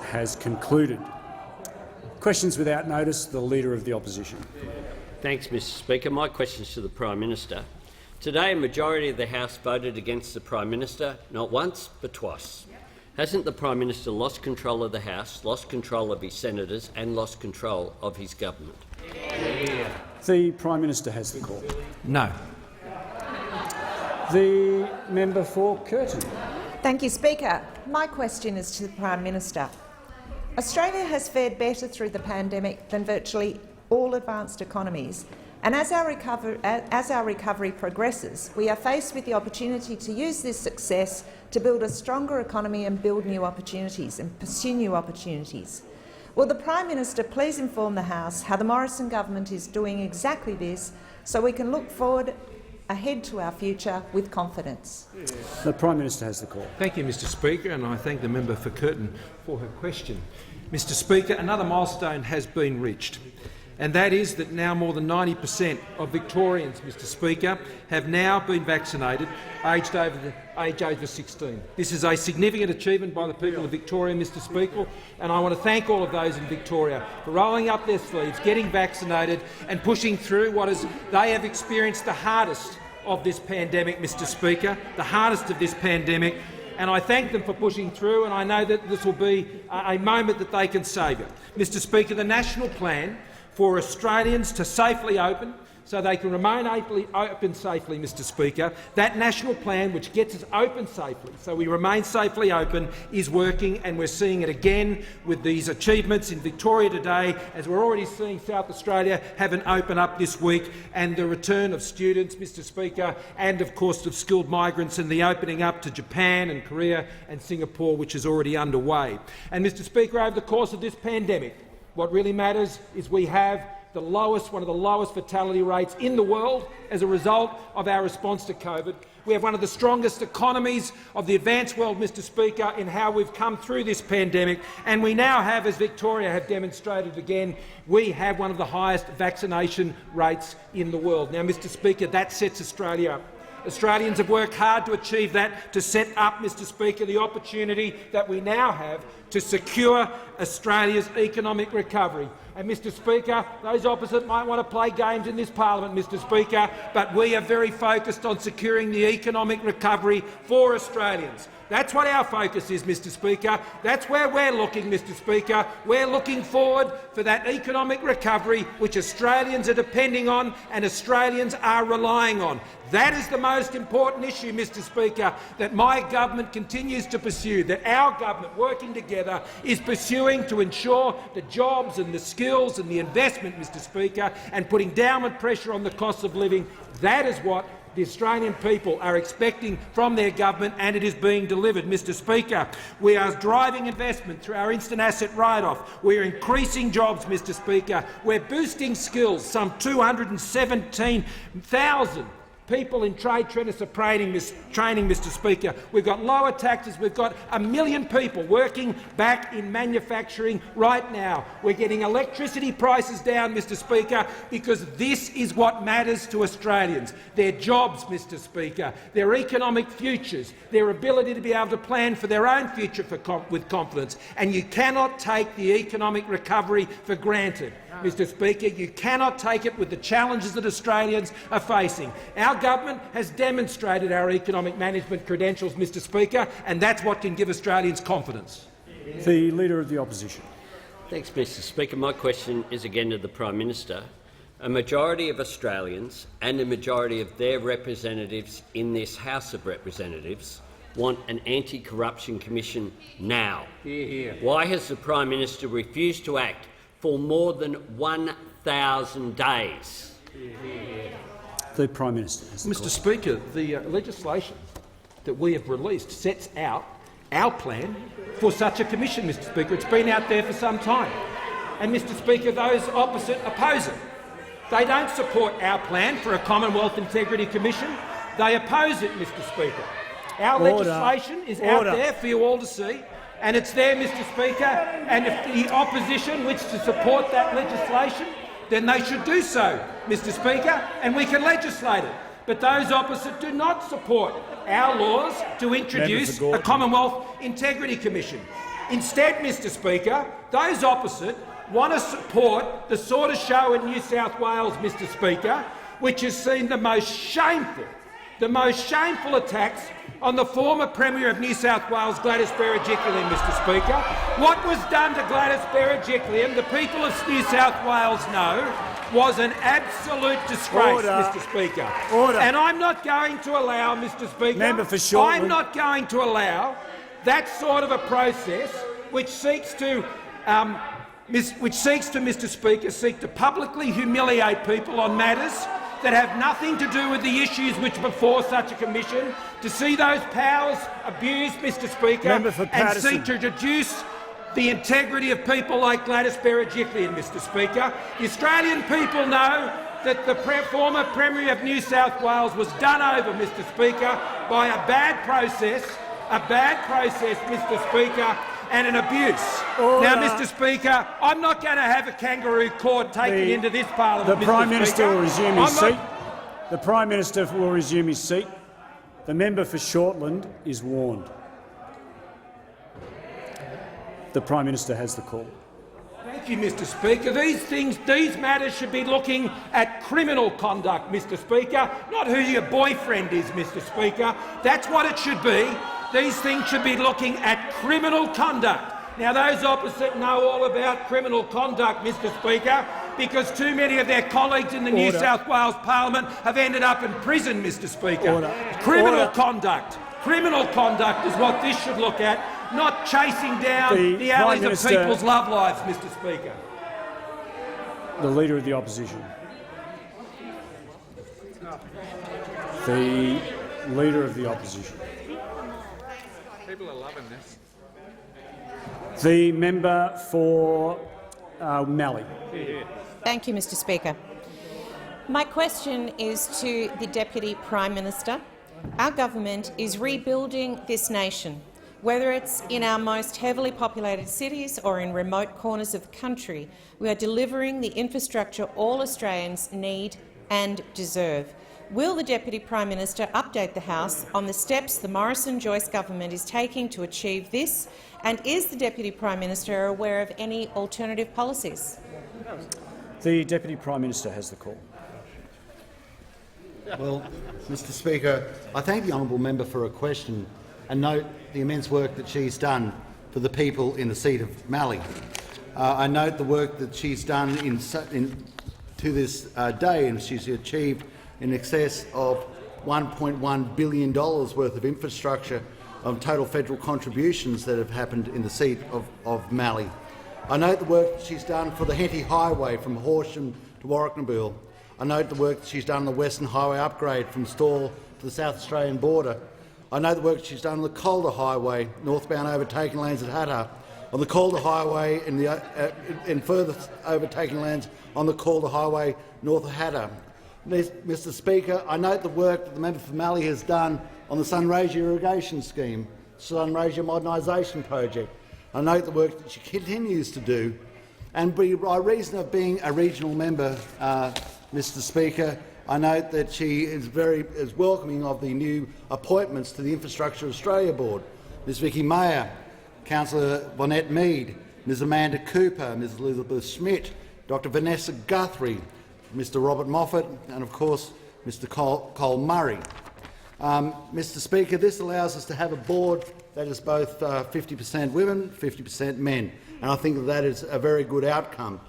has concluded. Questions without notice. The Leader of the Opposition. Thanks, Mr Speaker. My question is to the Prime Minister. Today, a majority of the House voted against the Prime Minister, not once but twice. Hasn't the Prime Minister lost control of the House, lost control of his senators and lost control of his government? The Prime Minister has the call. No. The member for Curtin. Thank you, Speaker. My question is to the Prime Minister. Australia has fared better through the pandemic than virtually all advanced economies, and as our recovery progresses, we are faced with the opportunity to use this success to build a stronger economy and build new opportunities and pursue new opportunities. Will the Prime Minister please inform the House how the Morrison government is doing exactly this so we can look forward ahead to our future with confidence? The Prime Minister has the call. Thank you, Mr Speaker, and I thank the member for Curtin for her question. Mr Speaker, another milestone has been reached, and that is that now more than 90% of Victorians, Mr Speaker, have now been vaccinated aged over 16. This is a significant achievement by the people of Victoria, Mr Speaker, and I want to thank all of those in Victoria for rolling up their sleeves, getting vaccinated and pushing through what they have experienced the hardest of this pandemic, Mr Speaker, the hardest of this pandemic. And I thank them for pushing through, and I know that this will be a moment that they can savour. Mr Speaker, the national plan for Australians to safely open so they can remain open safely, Mr Speaker, that national plan which gets us open safely so we remain safely open is working, and we're seeing it again with these achievements in Victoria today, as we're already seeing South Australia have an open up this week, and the return of students, Mr Speaker, and of course of skilled migrants, and the opening up to Japan and Korea and Singapore, which is already underway. And Mr Speaker, over the course of this pandemic, what really matters is we have one of the lowest fatality rates in the world as a result of our response to COVID. We have one of the strongest economies of the advanced world, Mr Speaker, in how we've come through this pandemic, and we now have, as Victoria have demonstrated again, we have one of the highest vaccination rates in the world. Now, Mr Speaker, that sets Australia up. Australians have worked hard to achieve that, to set up, Mr Speaker, the opportunity that we now have to secure Australia's economic recovery. And, Mr Speaker, those opposite might want to play games in this parliament, Mr Speaker, but we are very focused on securing the economic recovery for Australians. That's what our focus is, Mr Speaker. That's where we're looking, Mr Speaker. We're looking forward for that economic recovery which Australians are depending on and Australians are relying on. That is the most important issue, Mr Speaker, that my government continues to pursue, that our government, working together, is pursuing to ensure the jobs and the skills and the investment, Mr Speaker, and putting downward pressure on the cost of living. That is what the Australian people are expecting from their government, and it is being delivered. Mr Speaker, we are driving investment through our instant asset write-off. We are increasing jobs, Mr Speaker. We're boosting skills. Some 217,000 people in trade apprentice training, Mr Speaker. We've got lower taxes. We've got 1 million people working back in manufacturing right now. We're getting electricity prices down, Mr Speaker, because this is what matters to Australians. Their jobs, Mr Speaker, their economic futures, their ability to be able to plan for their own future with confidence. And you cannot take the economic recovery for granted. Mr Speaker, you cannot take it with the challenges that Australians are facing. Our government has demonstrated our economic management credentials, Mr Speaker, and that's what can give Australians confidence. The Leader of the Opposition. Thanks, Mr Speaker. My question is again to the Prime Minister. A majority of Australians and a majority of their representatives in this House of Representatives want an anti-corruption commission now. Why has the Prime Minister refused to act for more than 1,000 days? The Prime Minister. Mr Speaker, the legislation that we have released sets out our plan for such a commission, Mr Speaker. It's been out there for some time. And, Mr Speaker, those opposite oppose it. They don't support our plan for a Commonwealth Integrity Commission. They oppose it, Mr Speaker. Our legislation is out there for you all to see, and it's there, Mr Speaker, and if the opposition wish to support that legislation, then they should do so, Mr Speaker, and we can legislate it. But those opposite do not support our laws to introduce a Commonwealth Integrity Commission. Instead, Mr Speaker, those opposite want to support the sort of show in New South Wales, Mr Speaker, which has seen the most shameful attacks on the former Premier of New South Wales, Gladys Berejiklian, Mr Speaker. What was done to Gladys Berejiklian, the people of New South Wales know, was an absolute disgrace, Mr Speaker. Order. And I'm not going to allow, Mr Speaker, Member for Shortland. I'm not going to allow that sort of a process which seeks to Mr Speaker, seek to publicly humiliate people on matters that have nothing to do with the issues which are before such a commission, to see those powers abused, Mr Speaker, and seek to reduce the integrity of people like Gladys Berejiklian, Mr Speaker. The Australian people know that the former Premier of New South Wales was done over, Mr Speaker, by a bad process, Mr Speaker, and an abuse. Order. Now, Mr Speaker, I'm not going to have a kangaroo court taken into this parliament, The Mr. Prime Minister Speaker. will resume his I'm seat. not- The Prime Minister will resume his seat. The member for Shortland is warned. The Prime Minister has the call. Thank you, Mr Speaker. These matters should be looking at criminal conduct, Mr Speaker, not who your boyfriend is, Mr Speaker. That's what it should be. These things should be looking at criminal conduct. Now, those opposite know all about criminal conduct, Mr Speaker, because too many of their colleagues in the New South Wales Parliament have ended up in prison, Mr Speaker. Criminal conduct is what this should look at, not chasing down the alleys of people's love lives, Mr Speaker. The Leader of the Opposition. The Leader of the Opposition. People are loving this. The member for Mallee. Thank you, Mr Speaker. My question is to the Deputy Prime Minister. Our government is rebuilding this nation. Whether it's in our most heavily populated cities or in remote corners of the country, we are delivering the infrastructure all Australians need and deserve. Will the Deputy Prime Minister update the House on the steps the Morrison-Joyce government is taking to achieve this, and is the Deputy Prime Minister aware of any alternative policies? The Deputy Prime Minister has the call. Well, Mr Speaker, I thank the honourable member for her question and note the immense work that she's done for the people in the seat of Mallee. I note the work that she's done to this day, and she's achieved in excess of $1.1 billion worth of infrastructure of total federal contributions that have happened in the seat of Mallee. I note the work that she's done for the Henty Highway from Horsham to Warrnambool. I note the work that she's done on the Western Highway upgrade from Stawell to the South Australian border. I know the work that she's done on the Calder Highway, northbound overtaking lanes at Hattah, on the Calder Highway in further overtaking lanes on the Calder Highway north of Hattah. Mr Speaker, I note the work that the member for Mallee has done on the Sunraysia irrigation scheme, Sunraysia modernisation project. I note the work that she continues to do, and by reason of being a regional member, Mr Speaker, I note that she is welcoming of the new appointments to the Infrastructure Australia Board. Ms Vicky Mayer, Councillor Bonette Mead, Ms Amanda Cooper, Ms Elizabeth Schmidt, Dr Vanessa Guthrie, Mr Robert Moffat and, of course, Mr Cole Murray. Mr Speaker, this allows us to have a board that is both 50% women, 50% men, and I think that is a very good outcome.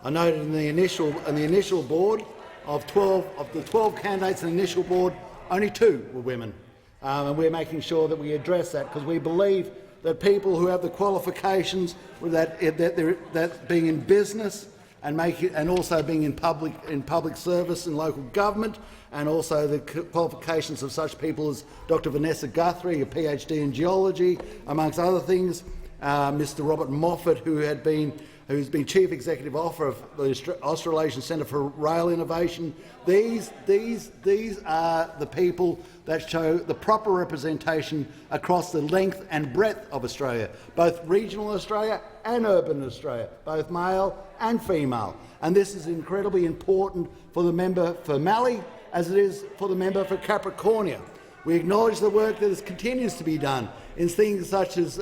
I noted in the initial board of the 12 candidates in the initial board, only 2 were women, and we're making sure that we address that because we believe that people who have the qualifications, that being in business and also being in public service and local government, and also the qualifications of such people as Dr Vanessa Guthrie, a PhD in geology, amongst other things, Mr Robert Moffat, who's been Chief Executive Officer of the Australasian Centre for Rail Innovation. These are the people that show the proper representation across the length and breadth of Australia, both regional Australia and urban Australia, both male and female. And this is incredibly important for the member for Mallee, as it is for the member for Capricornia. We acknowledge the work that continues to be done in things such as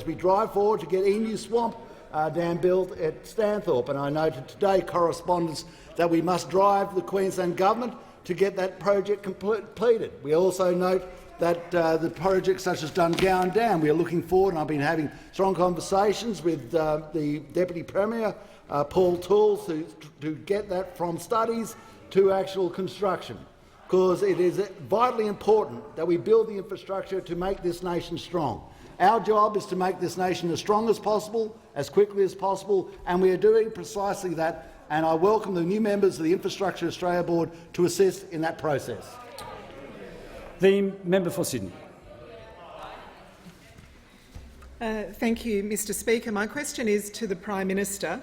we drive forward to get Emu Swamp Dam built at Stanthorpe. And I noted today correspondence that we must drive the Queensland Government to get that project completed. We also note that the projects such as Dungowan Dam, we are looking forward, and I've been having strong conversations with the Deputy Premier, Paul Toole, to get that from studies to actual construction, because it is vitally important that we build the infrastructure to make this nation strong. Our job is to make this nation as strong as possible, as quickly as possible, and we are doing precisely that, and I welcome the new members of the Infrastructure Australia Board to assist in that process. The member for Sydney. Thank you, Mr Speaker. My question is to the Prime Minister.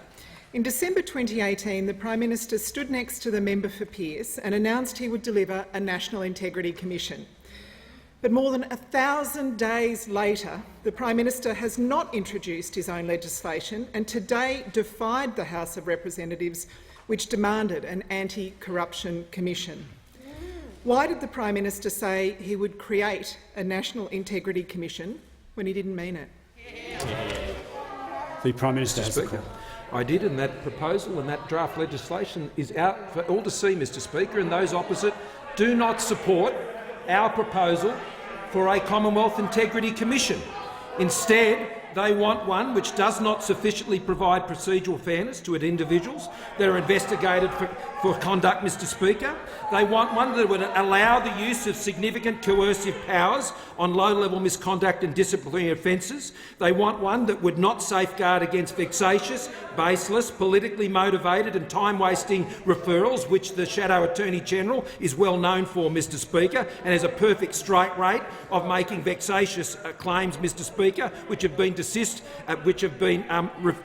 In December 2018, the Prime Minister stood next to the member for Pearce and announced he would deliver a National Integrity Commission. But more than 1,000 days later, the Prime Minister has not introduced his own legislation and today defied the House of Representatives, which demanded an anti-corruption commission. Why did the Prime Minister say he would create a National Integrity Commission when he didn't mean it? The Prime Minister has the Speaker, call. I did, and that proposal and that draft legislation is out for all to see, Mr Speaker, and those opposite do not support our proposal for a Commonwealth Integrity Commission. Instead, they want one which does not sufficiently provide procedural fairness to individuals that are investigated for conduct, Mr Speaker. They want one that would allow the use of significant coercive powers on low-level misconduct and disciplinary offences. They want one that would not safeguard against vexatious, baseless, politically motivated and time-wasting referrals, which the Shadow Attorney-General is well known for, Mr Speaker, and has a perfect strike rate of making vexatious claims, Mr Speaker, which have been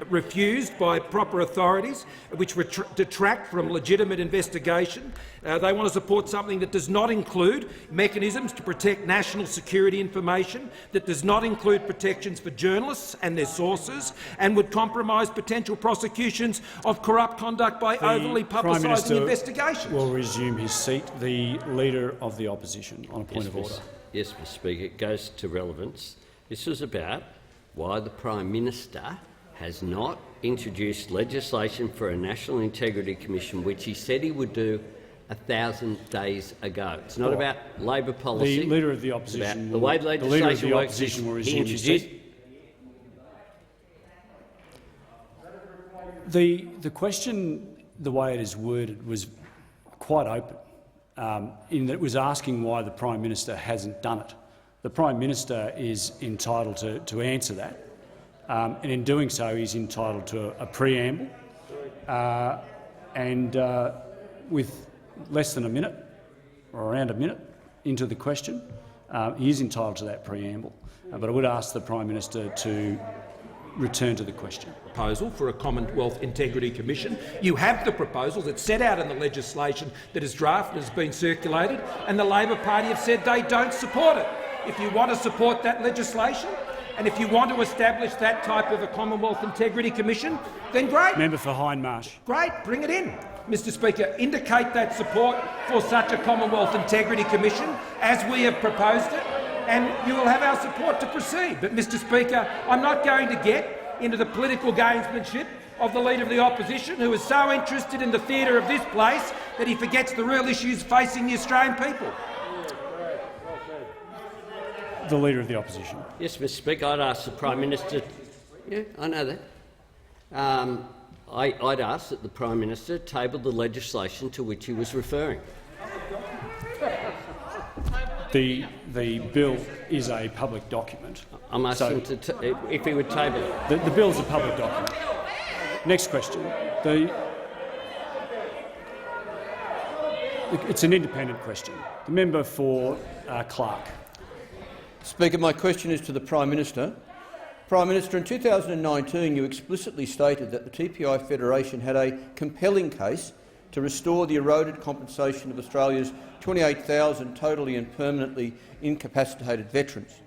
refused by proper authorities, which detract from legitimate investigation. They want to support something that does not include mechanisms to protect national security information, that does not include protections for journalists and their sources, and would compromise potential prosecutions of corrupt conduct by overly publicising investigations. Will resume his seat. The Leader of the Opposition on a point of order. Yes, Mr Speaker. It goes to relevance. This was about why the Prime Minister has not introduced legislation for a National Integrity Commission, which he said he would do 1,000 days ago. It's not about Labor policy. The Leader of the Opposition. The way legislation works is he introduced. The question, the way it is worded, was quite open, in that it was asking why the Prime Minister hasn't done it. The Prime Minister is entitled to answer that, and in doing so he's entitled to a preamble, and with less than a minute, or around a minute into the question, he is entitled to that preamble. But I would ask the Prime Minister to return to the question. Proposal for a Commonwealth Integrity Commission. You have the proposal that's set out in the legislation that is drafted, has been circulated, and the Labor Party have said they don't support it. If you want to support that legislation, and if you want to establish that type of a Commonwealth Integrity Commission, then great. Member for Hindmarsh. Great, bring it in. Mr Speaker, indicate that support for such a Commonwealth Integrity Commission as we have proposed it, and you will have our support to proceed. But, Mr Speaker, I'm not going to get into the political gamesmanship of the Leader of the Opposition, who is so interested in the theatre of this place that he forgets the real issues facing the Australian people. The Leader of the Opposition. Yes, Mr Speaker, I'd ask the Prime Minister— yeah, I know that. I'd ask that the Prime Minister table the legislation to which he was referring. The bill is a public document. I'm asking if he would table it. The bill is a public document. Next question. It's an independent question. The member for Clark. Speaker, my question is to the Prime Minister. Prime Minister, in 2019 you explicitly stated that the TPI Federation had a compelling case to restore the eroded compensation of Australia's 28,000 totally and permanently incapacitated veterans.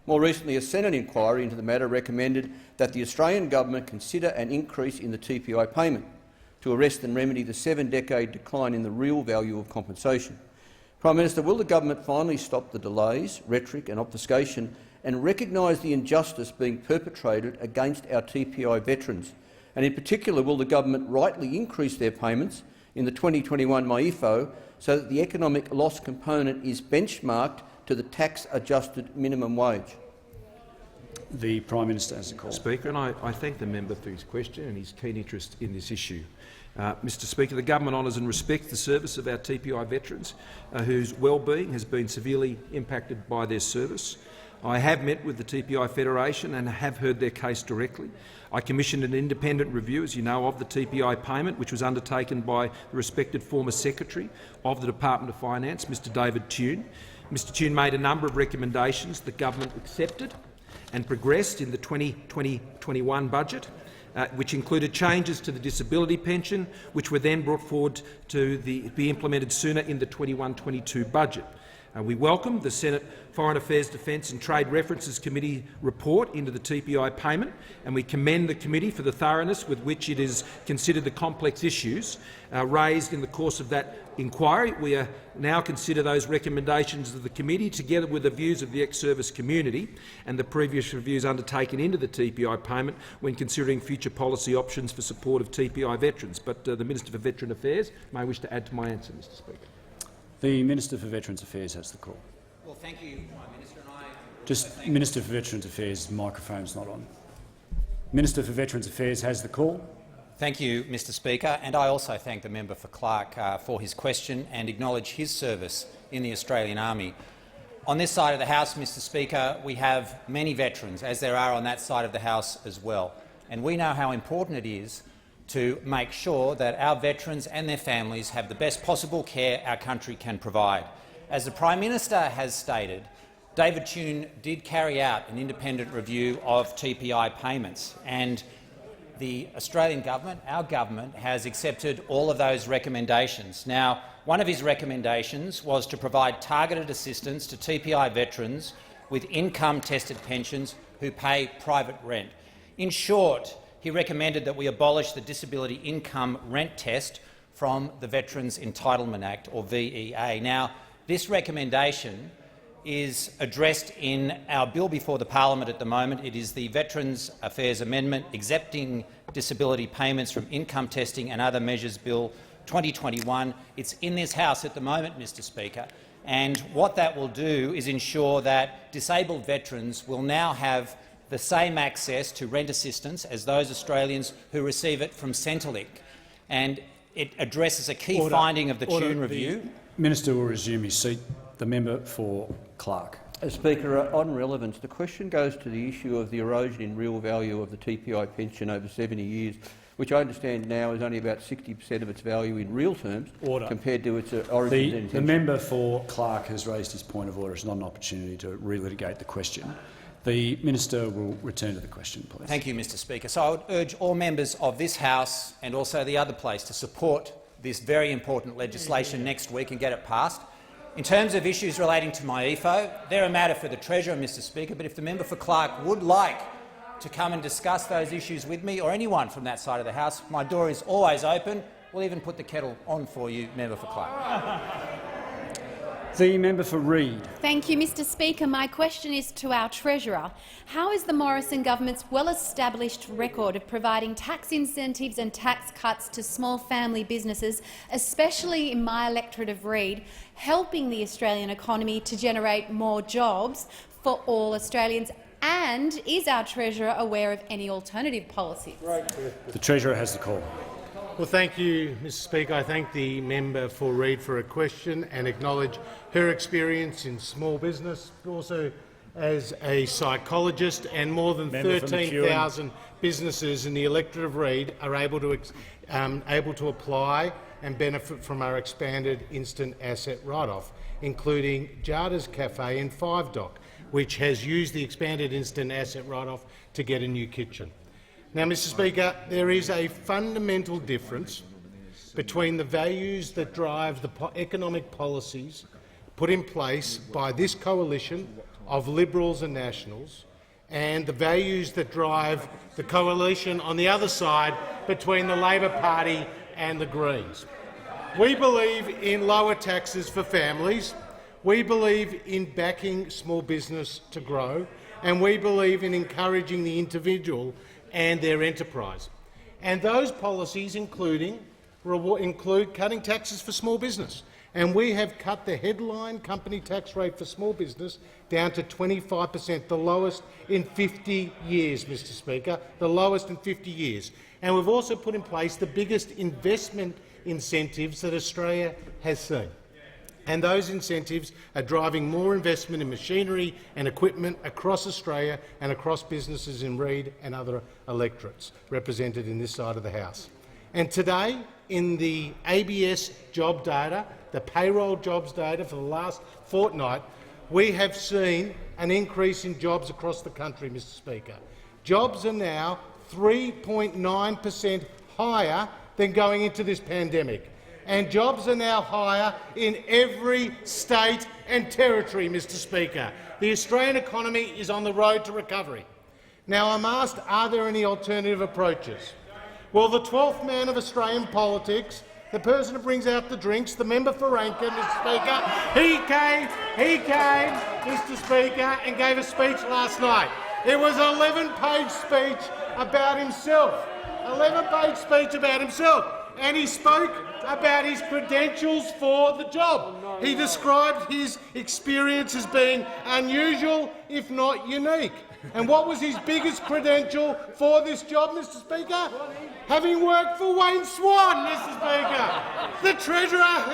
More recently, a Senate inquiry into the matter recommended that the Australian government consider an increase in the TPI payment to arrest and remedy the 7-decade decline in the real value of compensation. Prime Minister, will the government finally stop the delays, rhetoric and obfuscation and recognise the injustice being perpetrated against our TPI veterans? And in particular, will the government rightly increase their payments in the 2021 MYEFO so that the economic loss component is benchmarked to the tax-adjusted minimum wage? The Prime Minister has the call. Speaker, and I thank the member for his question and his keen interest in this issue. Mr Speaker, the government honours and respects the service of our TPI veterans whose well-being has been severely impacted by their service. I have met with the TPI Federation and have heard their case directly. I commissioned an independent review, as you know, of the TPI payment, which was undertaken by the respected former Secretary of the Department of Finance, Mr David Tune. Mr Tune made a number of recommendations the government accepted and progressed in the 2020-21 budget, which included changes to the disability pension, which were then brought forward to be implemented sooner in the 21-22 budget. We welcome the Senate Foreign Affairs, Defence and Trade References Committee report into the TPI payment, and we commend the committee for the thoroughness with which it has considered the complex issues raised in the course of that inquiry. We now consider those recommendations of the committee together with the views of the ex-service community and the previous reviews undertaken into the TPI payment when considering future policy options for support of TPI veterans. But the Minister for Veteran Affairs may wish to add to my answer, Mr Speaker. The Minister for Veterans Affairs has the call. Well, thank you, Prime Minister. Just Minister for Veterans Affairs, microphone's not on. Minister for Veterans Affairs has the call. Thank you, Mr Speaker, and I also thank the member for Clark for his question and acknowledge his service in the Australian Army. On this side of the House, Mr Speaker, we have many veterans, as there are on that side of the House as well, and we know how important it is to make sure that our veterans and their families have the best possible care our country can provide. As the Prime Minister has stated, David Tune did carry out an independent review of TPI payments, and the Australian government, our government, has accepted all of those recommendations. Now, one of his recommendations was to provide targeted assistance to TPI veterans with income-tested pensions who pay private rent. In short, he recommended that we abolish the Disability Income Rent Test from the Veterans Entitlement Act, or VEA. Now, this recommendation is addressed in our bill before the parliament at the moment. It is the Veterans Affairs Amendment Exempting Disability Payments from Income Testing and Other Measures Bill 2021. It's in this House at the moment, Mr Speaker, and what that will do is ensure that disabled veterans will now have the same access to rent assistance as those Australians who receive it from Centrelink. And it addresses a key finding of the Tune review. The Minister will resume his seat. The member for Clark. Speaker, on relevance, the question goes to the issue of the erosion in real value of the TPI pension over 70 years, which I understand now is only about 60% of its value in real terms compared to its origin and intention. The member for Clark has raised his point of order. It's not an opportunity to relitigate the question. The Minister will return to the question, please. Thank you, Mr Speaker. So I would urge all members of this House and also the other place to support this very important legislation next week and get it passed. In terms of issues relating to MYEFO, they're a matter for the Treasurer, Mr Speaker, but if the member for Clark would like to come and discuss those issues with me or anyone from that side of the House, my door is always open. We'll even put the kettle on for you, member for Clark. The member for Reid. Thank you, Mr Speaker. My question is to our Treasurer. How is the Morrison government's well-established record of providing tax incentives and tax cuts to small family businesses, especially in my electorate of Reid, helping the Australian economy to generate more jobs for all Australians? And is our Treasurer aware of any alternative policies? The Treasurer has the call. Well, thank you, Mr Speaker. I thank the member for Reid for a question and acknowledge her experience in small business, but also as a psychologist, and more than 13,000 businesses in the electorate of Reid are able to apply and benefit from our expanded instant asset write-off, including Jada's Cafe in Five Dock, which has used the expanded instant asset write-off to get a new kitchen. Now, Mr Speaker, there is a fundamental difference between the values that drive the economic policies put in place by this coalition of Liberals and Nationals and the values that drive the coalition on the other side between the Labor Party and the Greens. We believe in lower taxes for families. We believe in backing small business to grow, and we believe in encouraging the individual and their enterprise. And those policies include cutting taxes for small business. And we have cut the headline company tax rate for small business down to 25%, the lowest in 50 years, Mr Speaker, the lowest in 50 years. And we've also put in place the biggest investment incentives that Australia has seen. And those incentives are driving more investment in machinery and equipment across Australia and across businesses in Reid and other electorates represented in this side of the House. And today, in the ABS job data, the payroll jobs data for the last fortnight, we have seen an increase in jobs across the country, Mr Speaker. Jobs are now 3.9% higher than going into this pandemic. And jobs are now higher in every state and territory, Mr Speaker. The Australian economy is on the road to recovery. Now, I'm asked, are there any alternative approaches? Well, the 12th man of Australian politics, the person who brings out the drinks, the member for Rankin, Mr Speaker, he came, Mr Speaker, and gave a speech last night. It was an 11-page speech about himself. 11-page speech about himself. And he spoke about his credentials for the job. He described his experience as being unusual, if not unique. And what was his biggest credential for this job, Mr Speaker? Having worked for Wayne Swan, Mr Speaker. The Treasurer...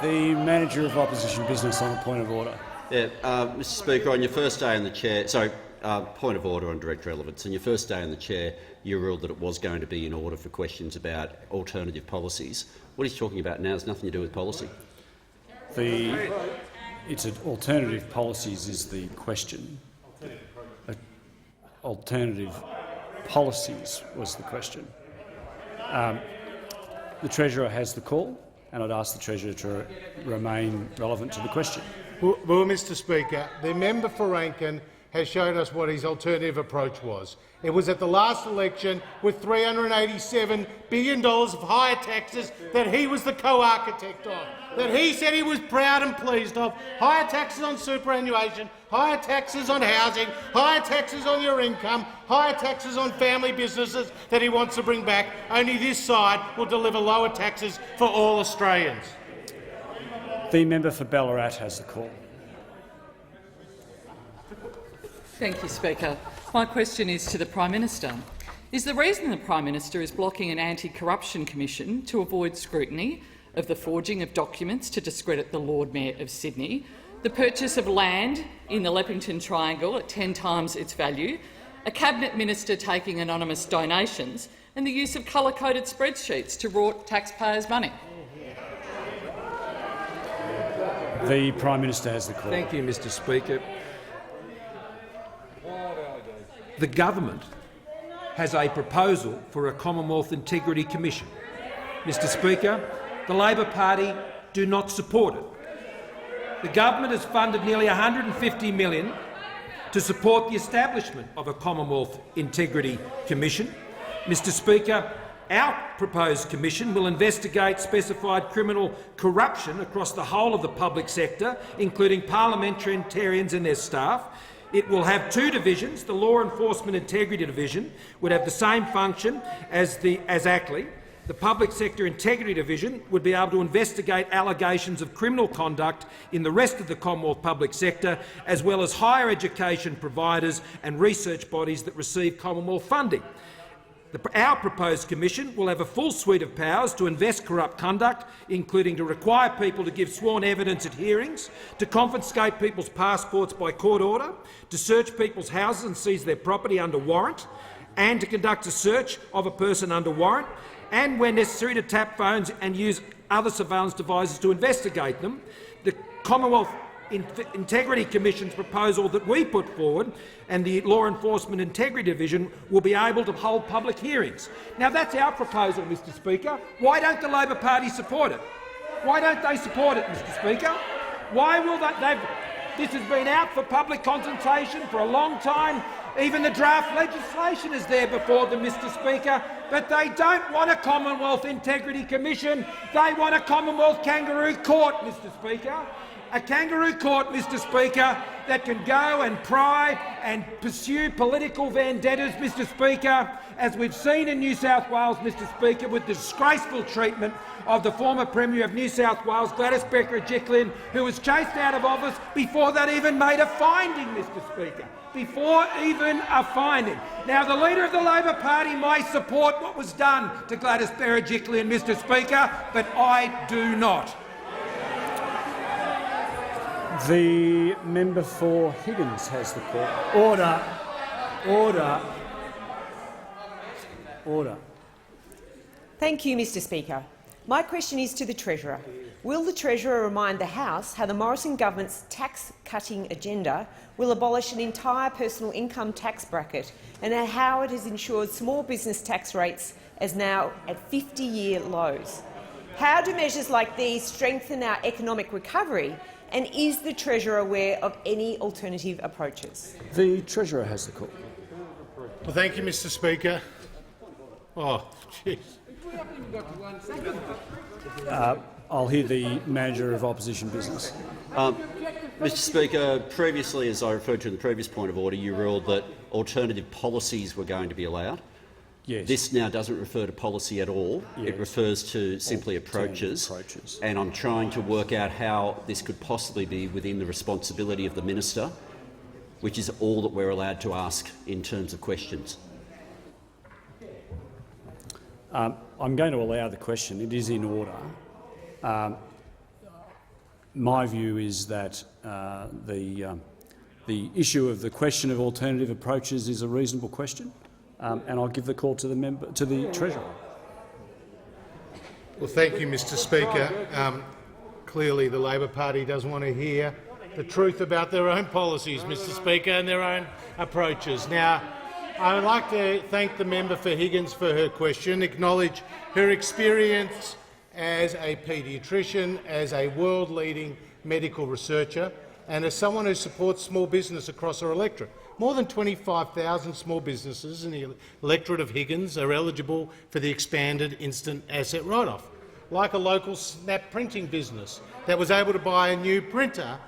The Manager of Opposition Business on a point of order. Yeah, Mr Speaker, on your first day in the chair... point of order on direct relevance. On your first day in the chair, you ruled that it was going to be in order for questions about alternative policies. What he's talking about now has nothing to do with policy. It's alternative policies is the question. Alternative policies was the question. The Treasurer has the call, and I'd ask the Treasurer to remain relevant to the question. Well, Mr Speaker, the member for Rankin has showed us what his alternative approach was. It was at the last election with $387 billion of higher taxes that he was the co-architect of, that he said he was proud and pleased of. Higher taxes on superannuation, higher taxes on housing, higher taxes on your income, higher taxes on family businesses that he wants to bring back. Only this side will deliver lower taxes for all Australians. The member for Ballarat has the call. Thank you, Speaker. My question is to the Prime Minister. Is the reason the Prime Minister is blocking an anti-corruption commission to avoid scrutiny of the forging of documents to discredit the Lord Mayor of Sydney, the purchase of land in the Leppington Triangle at 10 times its value, a Cabinet Minister taking anonymous donations and the use of colour-coded spreadsheets to rort taxpayers' money? The Prime Minister has the call. Thank you, Mr Speaker. The government has a proposal for a Commonwealth Integrity Commission. Mr Speaker, the Labor Party do not support it. The government has funded nearly $150 million to support the establishment of a Commonwealth Integrity Commission. Mr Speaker, our proposed commission will investigate specified criminal corruption across the whole of the public sector, including parliamentarians and their staff. It will have two divisions. The Law Enforcement Integrity Division would have the same function as ACLI. The Public Sector Integrity Division would be able to investigate allegations of criminal conduct in the rest of the Commonwealth public sector, as well as higher education providers and research bodies that receive Commonwealth funding. Our proposed commission will have a full suite of powers to invest corrupt conduct, including to require people to give sworn evidence at hearings, to confiscate people's passports by court order, to search people's houses and seize their property under warrant, and to conduct a search of a person under warrant, and, where necessary, to tap phones and use other surveillance devices to investigate them. The Commonwealth Integrity Commission's proposal that we put forward and the Law Enforcement Integrity Division will be able to hold public hearings. Now, that's our proposal, Mr Speaker. Why don't the Labor Party support it? Why don't they support it, Mr Speaker? Why will this has been out for public consultation for a long time. Even the draft legislation is there before them, Mr Speaker, but they don't want a Commonwealth Integrity Commission. They want a Commonwealth Kangaroo Court, Mr Speaker. A kangaroo court, Mr Speaker, that can go and pry and pursue political vendettas, Mr Speaker, as we've seen in New South Wales, Mr Speaker, with the disgraceful treatment of the former Premier of New South Wales, Gladys Berejiklian, who was chased out of office before that even made a finding, Mr Speaker. Before even a finding. Now, the Leader of the Labor Party may support what was done to Gladys Berejiklian, Mr Speaker, but I do not. The member for Higgins has the call. Order. Order. Order. Thank you, Mr Speaker. My question is to the Treasurer. Will the Treasurer remind the House how the Morrison government's tax-cutting agenda will abolish an entire personal income tax bracket and how it has ensured small business tax rates as now at 50-year lows? How do measures like these strengthen our economic recovery, and is the Treasurer aware of any alternative approaches? The Treasurer has the call. Well, thank you, Mr Speaker. Oh, jeez. I'll hear the Manager of Opposition Business. Mr Speaker, previously, as I referred to in the previous point of order, you ruled that alternative policies were going to be allowed. Yes. This now doesn't refer to policy at all. Yes. It refers to simply approaches. And I'm trying to work out how this could possibly be within the responsibility of the minister, which is all that we're allowed to ask in terms of questions. I'm going to allow the question. It is in order. My view is that the issue of the question of alternative approaches is a reasonable question, and I'll give the call to the Treasurer. Well, thank you, Mr Speaker. Clearly the Labor Party doesn't want to hear the truth about their own policies, Mr Speaker, and their own approaches. Now, I would like to thank the member for Higgins for her question, acknowledge her experience as a paediatrician, as a world-leading medical researcher, and as someone who supports small business across our electorate. More than 25,000 small businesses in the electorate of Higgins are eligible for the expanded instant asset write-off, like a local snap printing business that was able to buy a new printer,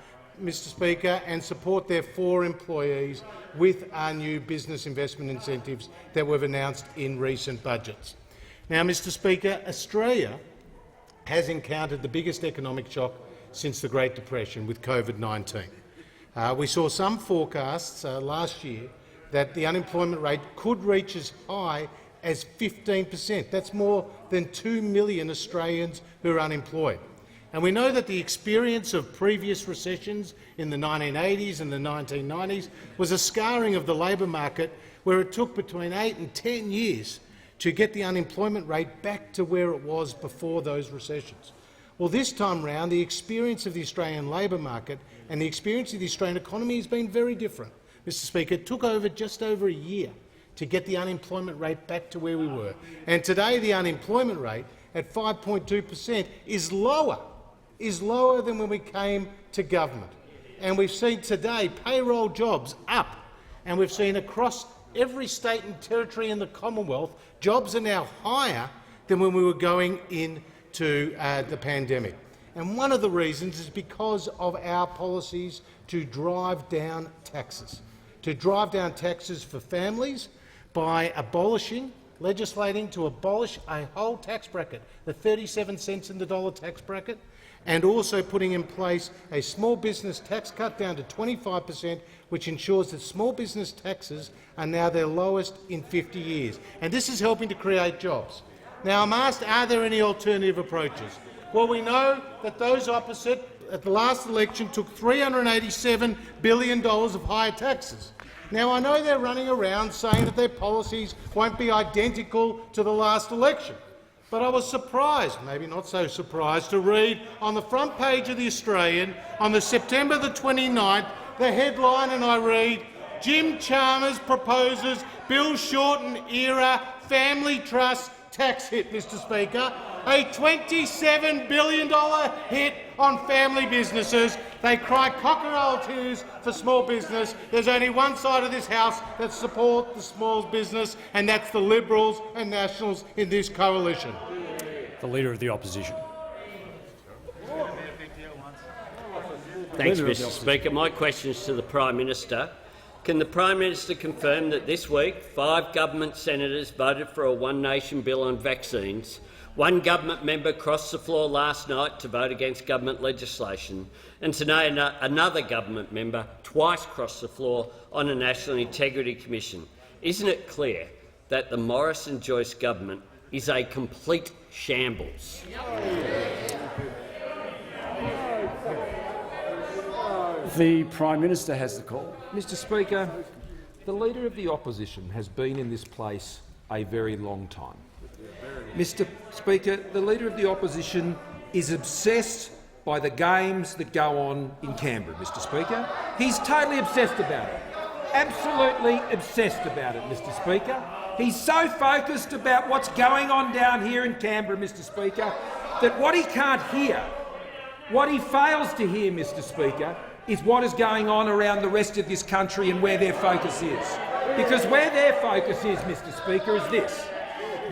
Mr Speaker, and support their 4 employees with our new business investment incentives that we've announced in recent budgets. Now, Mr Speaker, Australia has encountered the biggest economic shock since the Great Depression with COVID-19. We saw some forecasts last year that the unemployment rate could reach as high as 15%. That's more than 2 million Australians who are unemployed. And we know that the experience of previous recessions in the 1980s and the 1990s was a scarring of the labour market, where it took between 8 and 10 years to get the unemployment rate back to where it was before those recessions. Well, this time round, the experience of the Australian labour market and the experience of the Australian economy has been very different. Mr Speaker, it took just over a year to get the unemployment rate back to where we were. And today the unemployment rate at 5.2% is lower than when we came to government. And we've seen today payroll jobs up, and we've seen across every state and territory in the Commonwealth jobs are now higher than when we were going into the pandemic. And one of the reasons is because of our policies to drive down taxes, for families by legislating to abolish a whole tax bracket, the 37 cents in the dollar tax bracket, and also putting in place a small business tax cut down to 25%, which ensures that small business taxes are now their lowest in 50 years. And this is helping to create jobs. Now, I'm asked, are there any alternative approaches? Well, we know that those opposite at the last election took $387 billion of higher taxes. Now, I know they're running around saying that their policies won't be identical to the last election, but I was surprised, maybe not so surprised, to read on the front page of The Australian on the September the 29th the headline, and I read, "Jim Chalmers proposes Bill Shorten-era family trust tax hit," Mr Speaker. A $27 billion hit on family businesses. They cry cockerel tears for small business. There's only one side of this House that support the small business, and that's the Liberals and Nationals in this coalition. The Leader of the Opposition. Thanks, Mr Speaker. My question is to the Prime Minister. Can the Prime Minister confirm that this week 5 government senators voted for a one-nation bill on vaccines, 1 government member crossed the floor last night to vote against government legislation, and today another government member twice crossed the floor on a National Integrity Commission? Isn't it clear that the Morrison-Joyce government is a complete shambles? The Prime Minister has the call. Mr Speaker, the Leader of the Opposition has been in this place a very long time. Mr Speaker, the Leader of the Opposition is obsessed by the games that go on in Canberra, Mr Speaker. He's totally obsessed about it. Absolutely obsessed about it, Mr Speaker. He's so focused about what's going on down here in Canberra, Mr Speaker, that what he can't hear, what he fails to hear, Mr Speaker, is what is going on around the rest of this country and where their focus is. Because where their focus is, Mr Speaker, is this.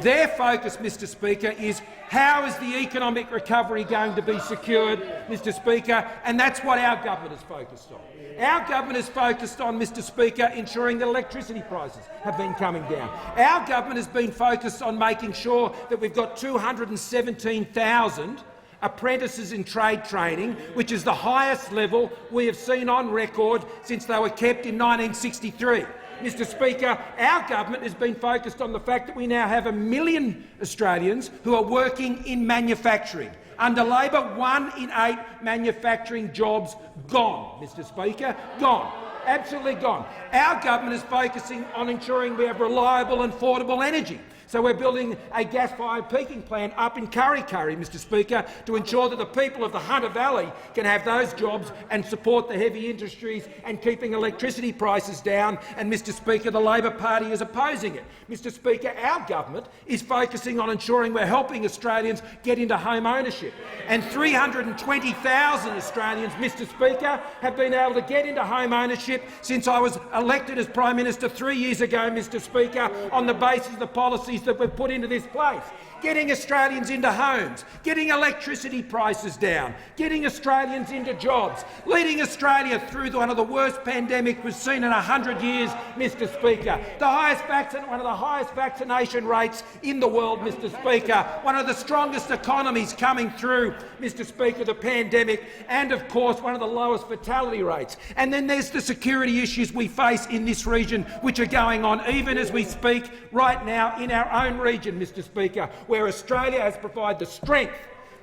Their focus, Mr Speaker, is how is the economic recovery going to be secured, Mr Speaker, and that's what our government is focused on. Our government is focused on, Mr Speaker, ensuring that electricity prices have been coming down. Our government has been focused on making sure that we've got 217,000 apprentices in trade training, which is the highest level we have seen on record since they were kept in 1963. Mr Speaker, our government has been focused on the fact that we now have 1 million Australians who are working in manufacturing. Under Labor, 1 in 8 manufacturing jobs gone, Mr Speaker, gone. Absolutely gone. Our government is focusing on ensuring we have reliable and affordable energy. So we're building a gas-fired peaking plant up in Kurri Kurri, Mr Speaker, to ensure that the people of the Hunter Valley can have those jobs and support the heavy industries and keeping electricity prices down. And, Mr Speaker, the Labor Party is opposing it. Mr Speaker, our government is focusing on ensuring we're helping Australians get into home ownership. And 320,000 Australians, Mr Speaker, have been able to get into home ownership since I was elected as Prime Minister 3 years ago, Mr Speaker, on the basis of the policies that we've put into this place. Getting Australians into homes, getting electricity prices down, getting Australians into jobs, leading Australia through one of the worst pandemics we've seen in 100 years, Mr Speaker. One of the highest vaccination rates in the world, Mr Speaker. One of the strongest economies coming through, Mr Speaker, the pandemic, and of course one of the lowest fatality rates. And then there's the security issues we face in this region, which are going on even as we speak right now in our own region, Mr Speaker, where Australia has provided the strength,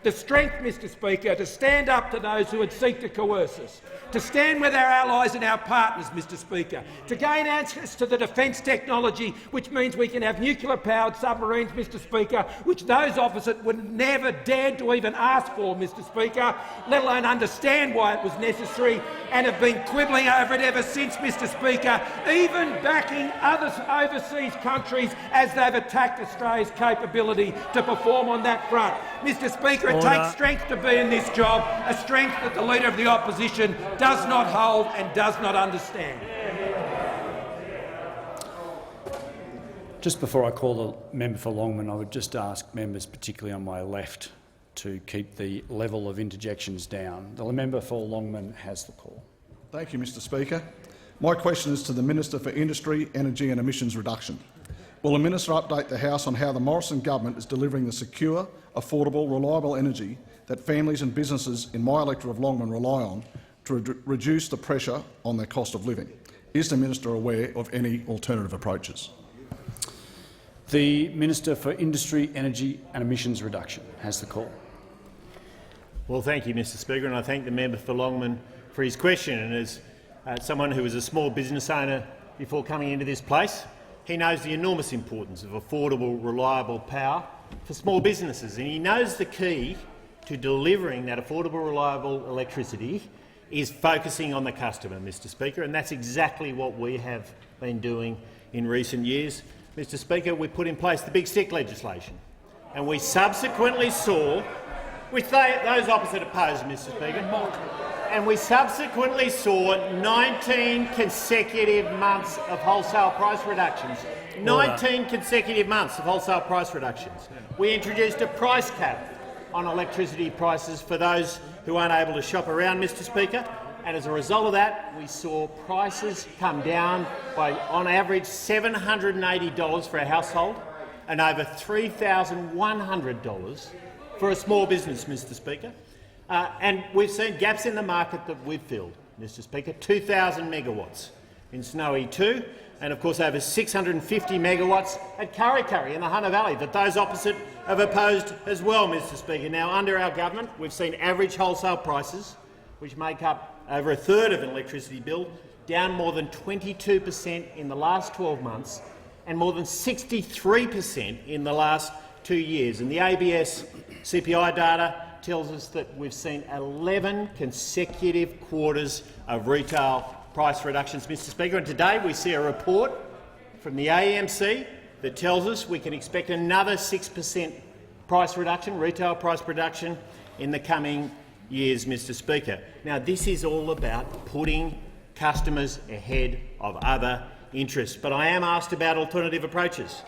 Mr Speaker, to stand up to those who would seek to coerce us, to stand with our allies and our partners, Mr Speaker, to gain access to the defence technology, which means we can have nuclear-powered submarines, Mr Speaker, which those opposite would never dare to even ask for, Mr Speaker, let alone understand why it was necessary, and have been quibbling over it ever since, Mr Speaker, even backing other overseas countries as they've attacked Australia's capability to perform on that front. Mr Speaker, it takes strength to be in this job, a strength that the Leader of the Opposition does not hold and does not understand. Just before I call the member for Longman, I would just ask members, particularly on my left, to keep the level of interjections down. The member for Longman has the call. Thank you, Mr Speaker. My question is to the Minister for Industry, Energy and Emissions Reduction. Will the Minister update the House on how the Morrison government is delivering the secure, affordable, reliable energy that families and businesses in my electorate of Longman rely on to reduce the pressure on their cost of living? Is the Minister aware of any alternative approaches? The Minister for Industry, Energy and Emissions Reduction has the call. Well, thank you, Mr Speaker, and I thank the member for Longman for his question. And as someone who was a small business owner before coming into this place, he knows the enormous importance of affordable, reliable power for small businesses, and he knows the key to delivering that affordable, reliable electricity is focusing on the customer, Mr Speaker, and that's exactly what we have been doing in recent years. Mr Speaker, we put in place the Big Stick legislation, and we subsequently saw, which those opposite opposed, Mr Speaker, and we subsequently saw 19 consecutive months of wholesale price reductions. 19 consecutive months of wholesale price reductions. We introduced a price cap on electricity prices for those who aren't able to shop around, Mr Speaker, and as a result of that, we saw prices come down by, on average, $780 for a household and over $3,100 for a small business, Mr Speaker. And we've seen gaps in the market that we've filled, Mr Speaker, 2,000 megawatts in Snowy 2, and of course over 650 megawatts at Kurri Kurri in the Hunter Valley that those opposite have opposed as well, Mr Speaker. Now, under our government, we've seen average wholesale prices, which make up over a third of an electricity bill, down more than 22% in the last 12 months and more than 63% in the last 2 years. And the ABS CPI data tells us that we've seen 11 consecutive quarters of retail price reductions, Mr Speaker. And today we see a report from the AEMC that tells us we can expect another 6% price reduction, retail price reduction, in the coming years, Mr Speaker. Now, this is all about putting customers ahead of other interests. But I am asked about alternative approaches.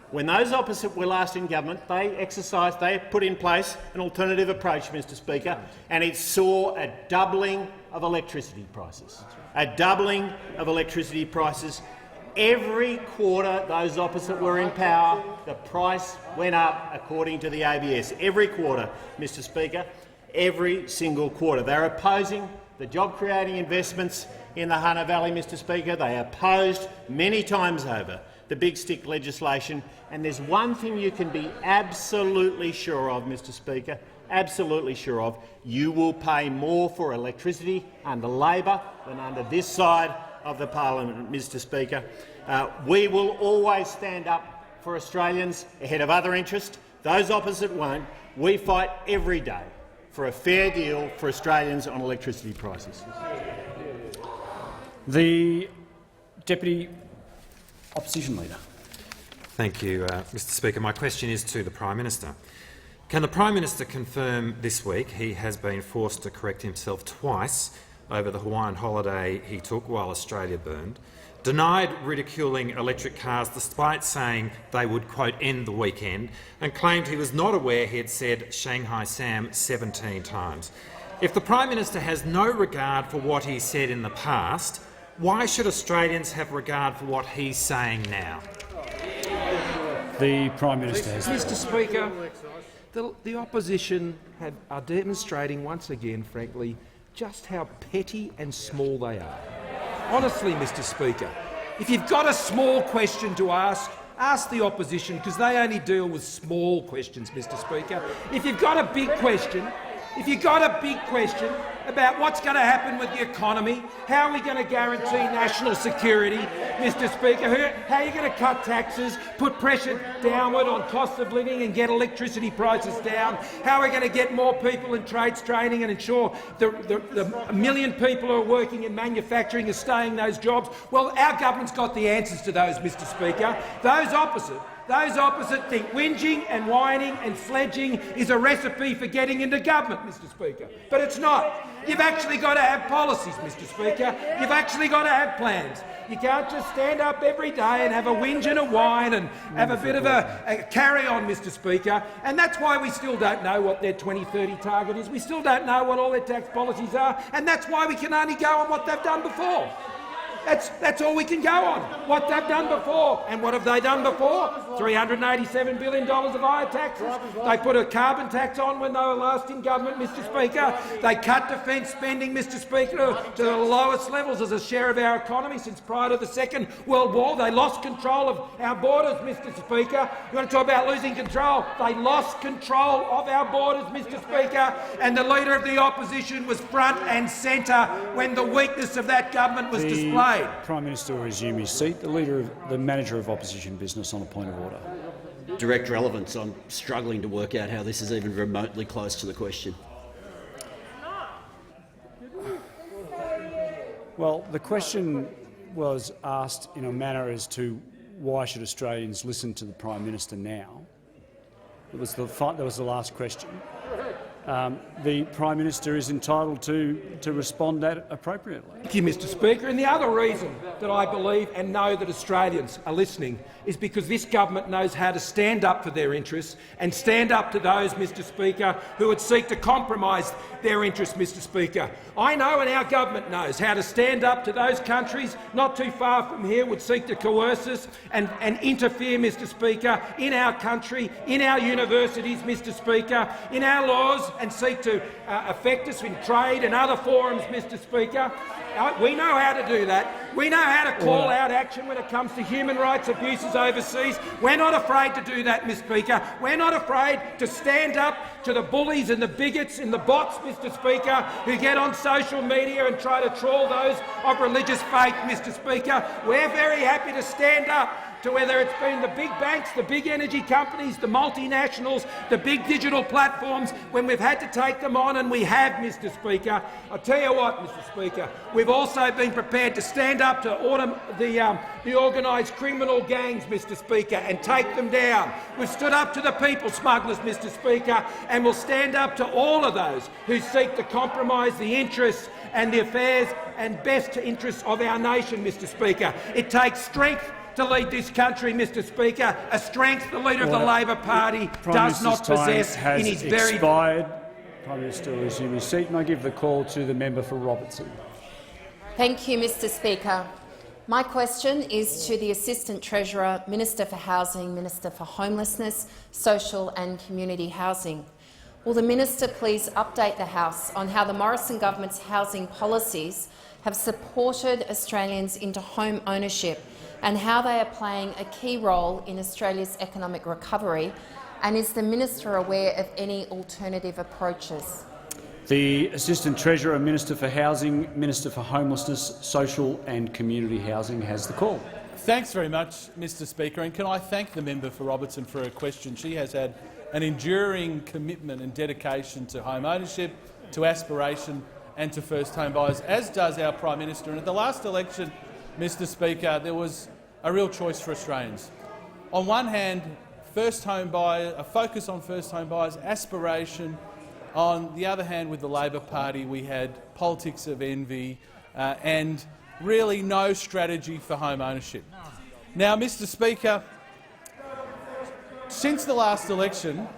When those opposite were last in government, they put in place an alternative approach, Mr Speaker, and it saw a doubling of electricity prices. A doubling of electricity prices. Every quarter those opposite were in power, the price went up according to the ABS. Every quarter, Mr Speaker. Every single quarter. They're opposing the job-creating investments in the Hunter Valley, Mr Speaker. They opposed many times over the big stick legislation. And there's one thing you can be absolutely sure of, Mr Speaker, absolutely sure of: you will pay more for electricity under Labor than under this side of the parliament, Mr Speaker. We will always stand up for Australians ahead of other interests. Those opposite won't. We fight every day for a fair deal for Australians on electricity prices. The Deputy Opposition Leader. Thank you, Mr Speaker. My question is to the Prime Minister. Can the Prime Minister confirm this week he has been forced to correct himself twice over the Hawaiian holiday he took while Australia burned, denied ridiculing electric cars despite saying they would, quote, end the weekend, and claimed he was not aware he had said Shanghai Sam 17 times? If the Prime Minister has no regard for what he said in the past, why should Australians have regard for what he's saying now? The Prime Minister has... Mr Speaker, the opposition are demonstrating once again, frankly, just how petty and small they are. Honestly, Mr Speaker, if you've got a small question to ask the opposition, because they only deal with small questions, Mr Speaker. If you've got a big question about what's going to happen with the economy, how are we going to guarantee national security, Mr Speaker, how are you going to cut taxes, put pressure downward on cost of living and get electricity prices down, how are we going to get more people in trades training and ensure the 1 million people who are working in manufacturing are staying in those jobs? Well, our government's got the answers to those, Mr Speaker. Those opposite think whinging and whining and sledging is a recipe for getting into government, Mr Speaker. But it's not. You've actually got to have policies, Mr Speaker. You've actually got to have plans. You can't just stand up every day and have a whinge and a whine and have a bit of a carry-on, Mr Speaker. And that's why we still don't know what their 2030 target is. We still don't know what all their tax policies are. And that's why we can only go on what they've done before. That's all we can go on, what they've done before. And what have they done before? $387 billion of higher taxes. They put a carbon tax on when they were last in government, Mr Speaker. They cut defence spending, Mr Speaker, to the lowest levels as a share of our economy since prior to the Second World War. They lost control of our borders, Mr Speaker. You want to talk about losing control? They lost control of our borders, Mr Speaker, and the Leader of the Opposition was front and centre when the weakness of that government was displayed. Prime Minister will resume his seat. The Manager of Opposition Business on a point of order. Direct relevance. I'm struggling to work out how this is even remotely close to the question. Well, the question was asked in a manner as to why should Australians listen to the Prime Minister now. That was the last question. the Prime Minister is entitled to respond that appropriately. Thank you, Mr Speaker. And the other reason that I believe and know that Australians are listening is because this government knows how to stand up for their interests and stand up to those, Mr Speaker, who would seek to compromise their interests, Mr Speaker. I know and our government knows how to stand up to those countries not too far from here would seek to coerce us and interfere, Mr Speaker, in our country, in our universities, Mr Speaker, in our laws, and seek to affect us in trade and other forums, Mr Speaker. We know how to do that. We know how to call out action when it comes to human rights abuses overseas. We're not afraid to do that, Mr Speaker. We're not afraid to stand up to the bullies and the bigots and the bots, Mr Speaker, who get on social media and try to troll those of religious faith, Mr Speaker. We're very happy to stand up to whether it's been the big banks, the big energy companies, the multinationals, the big digital platforms, when we've had to take them on, and we have, Mr Speaker. I'll tell you what, Mr Speaker, we've also been prepared to stand up to the organised criminal gangs, Mr Speaker, and take them down. We've stood up to the people smugglers, Mr Speaker, and we'll stand up to all of those who seek to compromise the interests and the affairs and best interests of our nation, Mr Speaker. It takes strength to lead this country, Mr Speaker, a strength the Leader of the Labor Party does not possess in his very— Prime Minister will resume his seat, and I give the call to the member for Robertson. Thank you, Mr Speaker. My question is to the Assistant Treasurer, Minister for Housing, Minister for Homelessness, Social and Community Housing. Will the Minister please update the House on how the Morrison government's housing policies have supported Australians into home ownership and how they are playing a key role in Australia's economic recovery, and is the Minister aware of any alternative approaches? The Assistant Treasurer, Minister for Housing, Minister for Homelessness, Social and Community Housing has the call. Thanks very much, Mr Speaker, and can I thank the member for Robertson for her question. She has had an enduring commitment and dedication to home ownership, to aspiration and to first home buyers, as does our Prime Minister. And at the last election, Mr Speaker, there was a real choice for Australians. On one hand, first home buyer, a focus on first home buyers, aspiration. On the other hand, with the Labor Party, we had politics of envy and really no strategy for home ownership. Now, Mr Speaker, since the last election,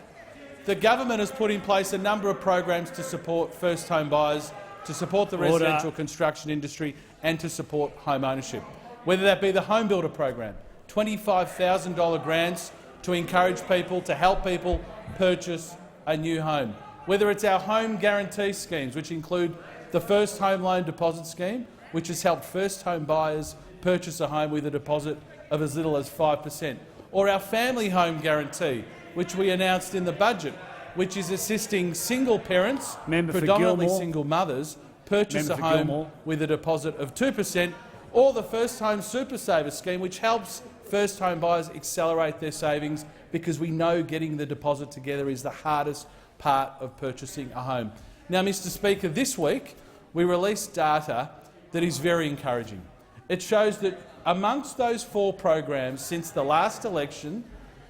the government has put in place a number of programs to support first home buyers, to support the residential construction industry and to support home ownership. Whether that be the Home Builder program, $25,000 grants to encourage people, to help people purchase a new home. Whether it's our home guarantee schemes, which include the First Home Loan Deposit Scheme, which has helped first home buyers purchase a home with a deposit of as little as 5%, or our Family Home Guarantee, which we announced in the budget, which is assisting single parents, predominantly single mothers, purchase a home with a deposit of 2%, or the First Home Super Saver scheme, which helps first home buyers accelerate their savings, because we know getting the deposit together is the hardest part of purchasing a home. Now, Mr Speaker, this week we released data that is very encouraging. It shows that amongst those 4 programs since the last election,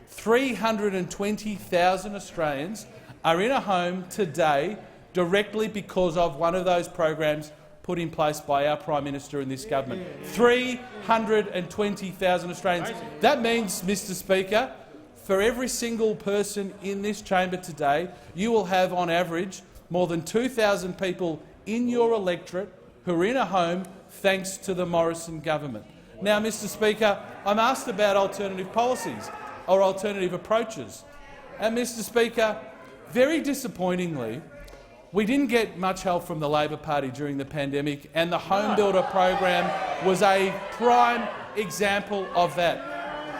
320,000 Australians are in a home today directly because of one of those programs put in place by our Prime Minister and this government. 320,000 Australians. That means, Mr Speaker, for every single person in this chamber today, you will have on average more than 2,000 people in your electorate who are in a home thanks to the Morrison government. Now, Mr Speaker, I'm asked about alternative policies or alternative approaches. And, Mr Speaker, very disappointingly, we didn't get much help from the Labor Party during the pandemic, and the Home Builder program was a prime example of that.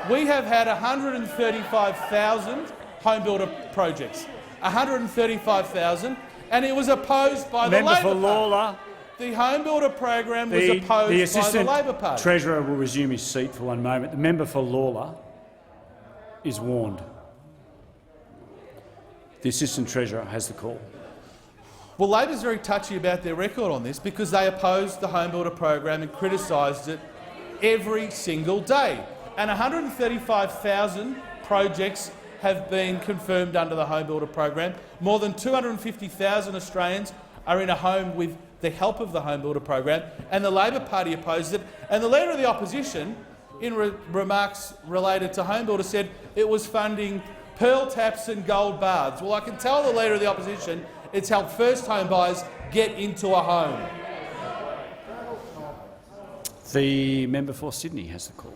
We have had 135,000 home builder projects, 135,000, and it was opposed by the Labor Party. The Home Builder program was opposed by the Labor Party. The Treasurer will resume his seat for one moment. The member for Lawler is warned. The Assistant Treasurer has the call. Well, Labor's very touchy about their record on this because they opposed the Home Builder program and criticised it every single day. And 135,000 projects have been confirmed under the Home Builder program. More than 250,000 Australians are in a home with the help of the Home Builder program, and the Labor Party opposed it. And the Leader of the Opposition, in remarks related to Home Builder, said it was funding pearl taps and gold baths. Well, I can tell the Leader of the Opposition it's helped first home buyers get into a home. The member for Sydney has the call.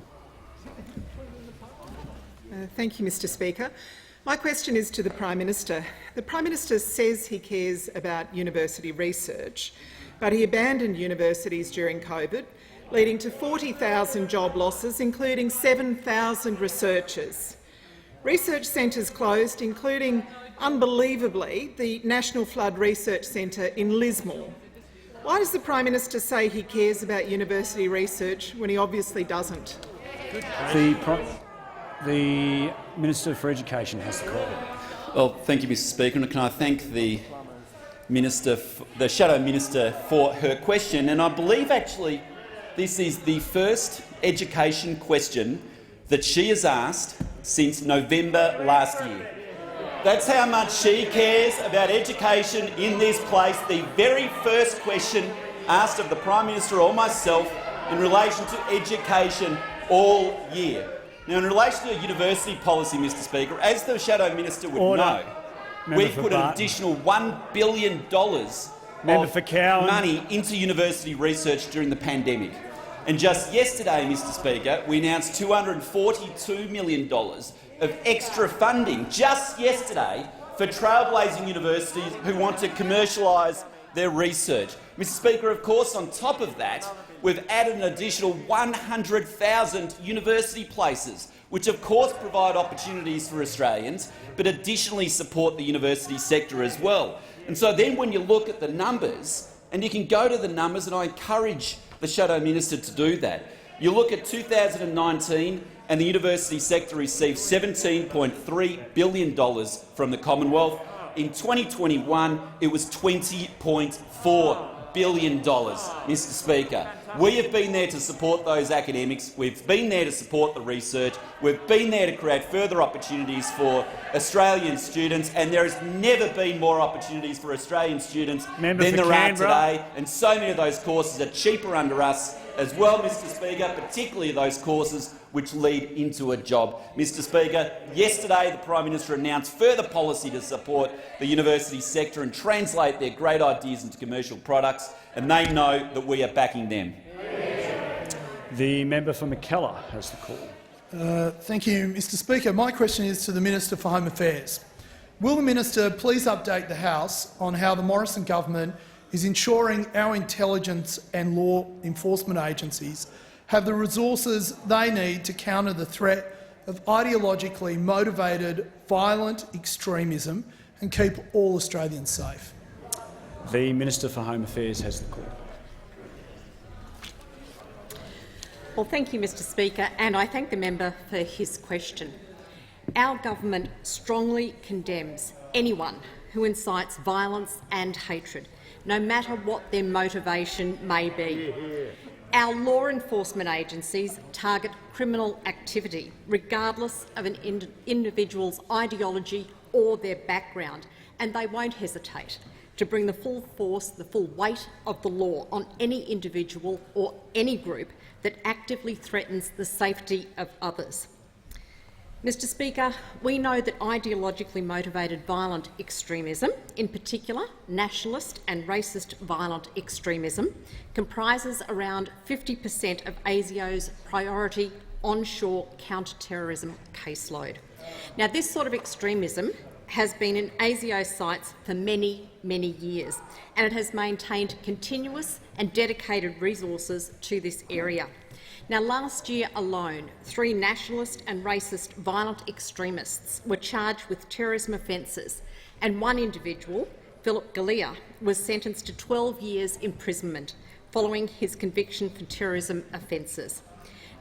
Thank you, Mr Speaker. My question is to the Prime Minister. The Prime Minister says he cares about university research, but he abandoned universities during COVID, leading to 40,000 job losses, including 7,000 researchers. Research centres closed, including, unbelievably, the National Flood Research Centre in Lismore. Why does the Prime Minister say he cares about university research when he obviously doesn't? The Minister for Education has the call. Well, thank you, Mr Speaker, and can I thank the Shadow Minister for her question. And I believe actually this is the first education question that she has asked since November last year. That's how much she cares about education in this place. The very first question asked of the Prime Minister or myself in relation to education all year. Now, in relation to university policy, Mr Speaker, as the Shadow Minister would know, we put an additional $1 billion of money into university research during the pandemic. And just yesterday, Mr Speaker, we announced $242 million of extra funding, just yesterday, for trailblazing universities who want to commercialise their research. Mr Speaker, of course, on top of that, we've added an additional 100,000 university places, which of course provide opportunities for Australians, but additionally support the university sector as well. And so then when you look at the numbers, and you can go to the numbers, and I encourage the Shadow Minister to do that, you look at 2019 and the university sector received $17.3 billion from the Commonwealth. In 2021, it was $20.4 billion, Mr Speaker. We have been there to support those academics, we've been there to support the research, we've been there to create further opportunities for Australian students, and there has never been more opportunities for Australian students than there are today, and so many of those courses are cheaper under us as well, Mr Speaker, particularly those courses which lead into a job. Mr Speaker, yesterday the Prime Minister announced further policy to support the university sector and translate their great ideas into commercial products, and they know that we are backing them. The member for Mackellar has the call. Thank you, Mr Speaker. My question is to the Minister for Home Affairs. Will the Minister please update the House on how the Morrison government is ensuring our intelligence and law enforcement agencies have the resources they need to counter the threat of ideologically motivated violent extremism and keep all Australians safe? The Minister for Home Affairs has the call. Well, thank you, Mr Speaker, and I thank the member for his question. Our government strongly condemns anyone who incites violence and hatred, no matter what their motivation may be. Our law enforcement agencies target criminal activity, regardless of an individual's ideology or their background, and they won't hesitate to bring the full force, the full weight of the law on any individual or any group that actively threatens the safety of others. Mr Speaker, we know that ideologically motivated violent extremism, in particular nationalist and racist violent extremism, comprises around 50% of ASIO's priority onshore counter-terrorism caseload. Now, this sort of extremism has been in ASIO sites for many, many years, and it has maintained continuous and dedicated resources to this area. Now, last year alone, 3 nationalist and racist violent extremists were charged with terrorism offences, and 1 individual, Philip Galea, was sentenced to 12 years imprisonment following his conviction for terrorism offences.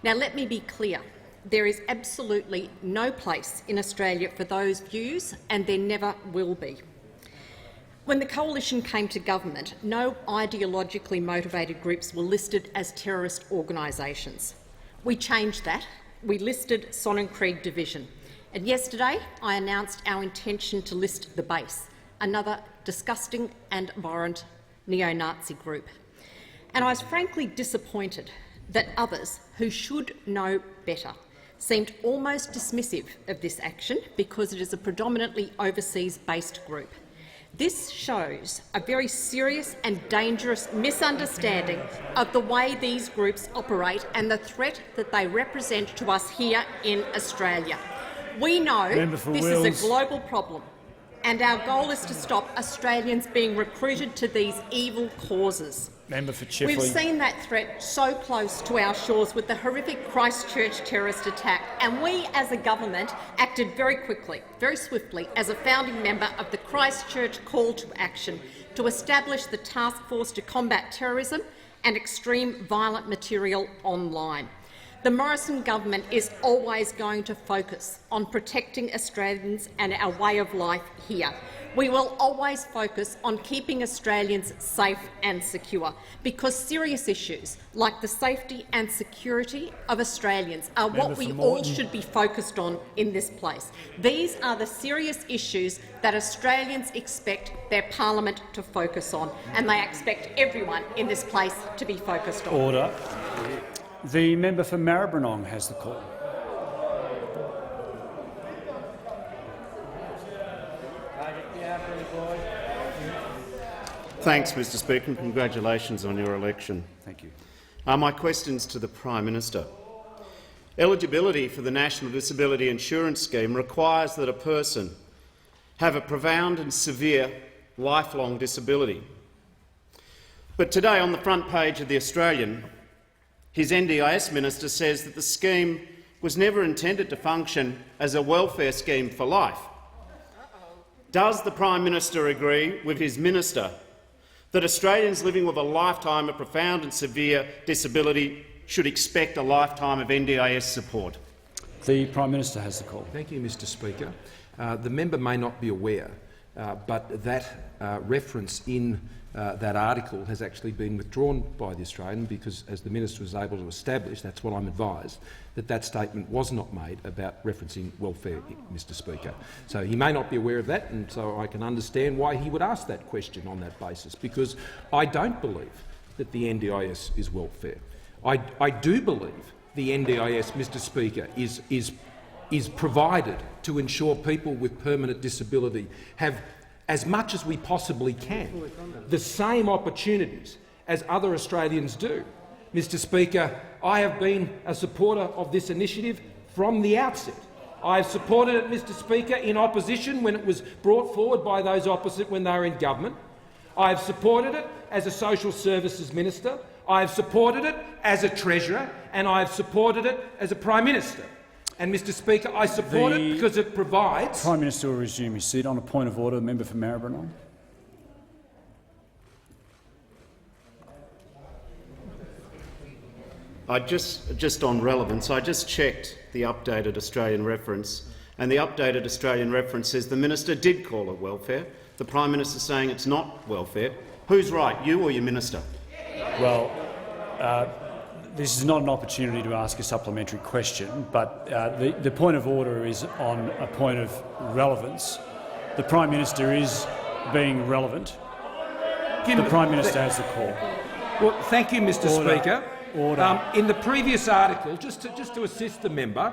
Now, let me be clear. There is absolutely no place in Australia for those views, and there never will be. When the Coalition came to government, no ideologically motivated groups were listed as terrorist organisations. We changed that. We listed Sonnenkrieg Division, And yesterday I announced our intention to list the Base, another disgusting and abhorrent neo-Nazi group. And I was frankly disappointed that others who should know better seemed almost dismissive of this action because it is a predominantly overseas-based group. This shows a very serious and dangerous misunderstanding of the way these groups operate and the threat that they represent to us here in Australia. We know this is a global problem, and our goal is to stop Australians being recruited to these evil causes. Member for Chifley. We've seen that threat so close to our shores with the horrific Christchurch terrorist attack, and we as a government acted very quickly, very swiftly, as a founding member of the Christchurch Call to Action to establish the Task Force to Combat Terrorism and Extreme Violent Material Online. The Morrison government is always going to focus on protecting Australians and our way of life here. We will always focus on keeping Australians safe and secure, because serious issues like the safety and security of Australians are what we all should be focused on in this place. These are the serious issues that Australians expect their parliament to focus on, and they expect everyone in this place to be focused on. Order. The member for Maribyrnong has the call. Thanks, Mr Speaker, and congratulations on your election. Thank you. My question's to the Prime Minister. Eligibility for the National Disability Insurance Scheme requires that a person have a profound and severe lifelong disability. But today, on the front page of The Australian, his NDIS minister says that the scheme was never intended to function as a welfare scheme for life. Does the Prime Minister agree with his minister that Australians living with a lifetime of profound and severe disability should expect a lifetime of NDIS support? The Prime Minister has the call. Thank you, Mr Speaker. The member may not be aware, but that reference in that article has actually been withdrawn by the Australian because, as the minister was able to establish, that's what I'm advised, that that statement was not made about referencing welfare, Mr Speaker. So he may not be aware of that, and so I can understand why he would ask that question on that basis, because I don't believe that the NDIS is welfare. I do believe the NDIS, Mr Speaker, is provided to ensure people with permanent disability have, as much as we possibly can, the same opportunities as other Australians do. Mr Speaker, I have been a supporter of this initiative from the outset. I have supported it, Mr Speaker, in opposition when it was brought forward by those opposite when they were in government. I have supported it as a social services minister. I have supported it as a treasurer, and I have supported it as a Prime Minister. And, Mr Speaker, I support it because it provides— Prime Minister will resume his seat. On a point of order, the member for Maribyrnong. Just on relevance, I just checked the updated Australian reference, and the updated Australian reference says the minister did call it welfare. The Prime Minister saying it's not welfare. Who's right, you or your minister? Well, this is not an opportunity to ask a supplementary question, but the point of order is on a point of relevance. The Prime Minister is being relevant. The Prime Minister has the call. Well, thank you, Mr Speaker. Order. In the previous article, just to assist the member,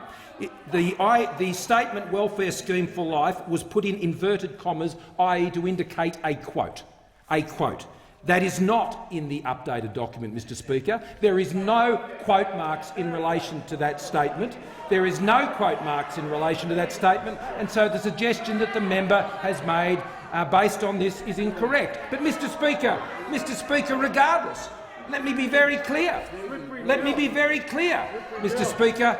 the statement "welfare scheme for life" was put in inverted commas, i.e. to indicate a quote. A quote. That is not in the updated document, Mr Speaker. There is no quote marks in relation to that statement. There is no quote marks in relation to that statement, and so the suggestion that the member has made based on this is incorrect. But, Mr Speaker, regardless, let me be very clear. Let me be very clear, Mr Speaker.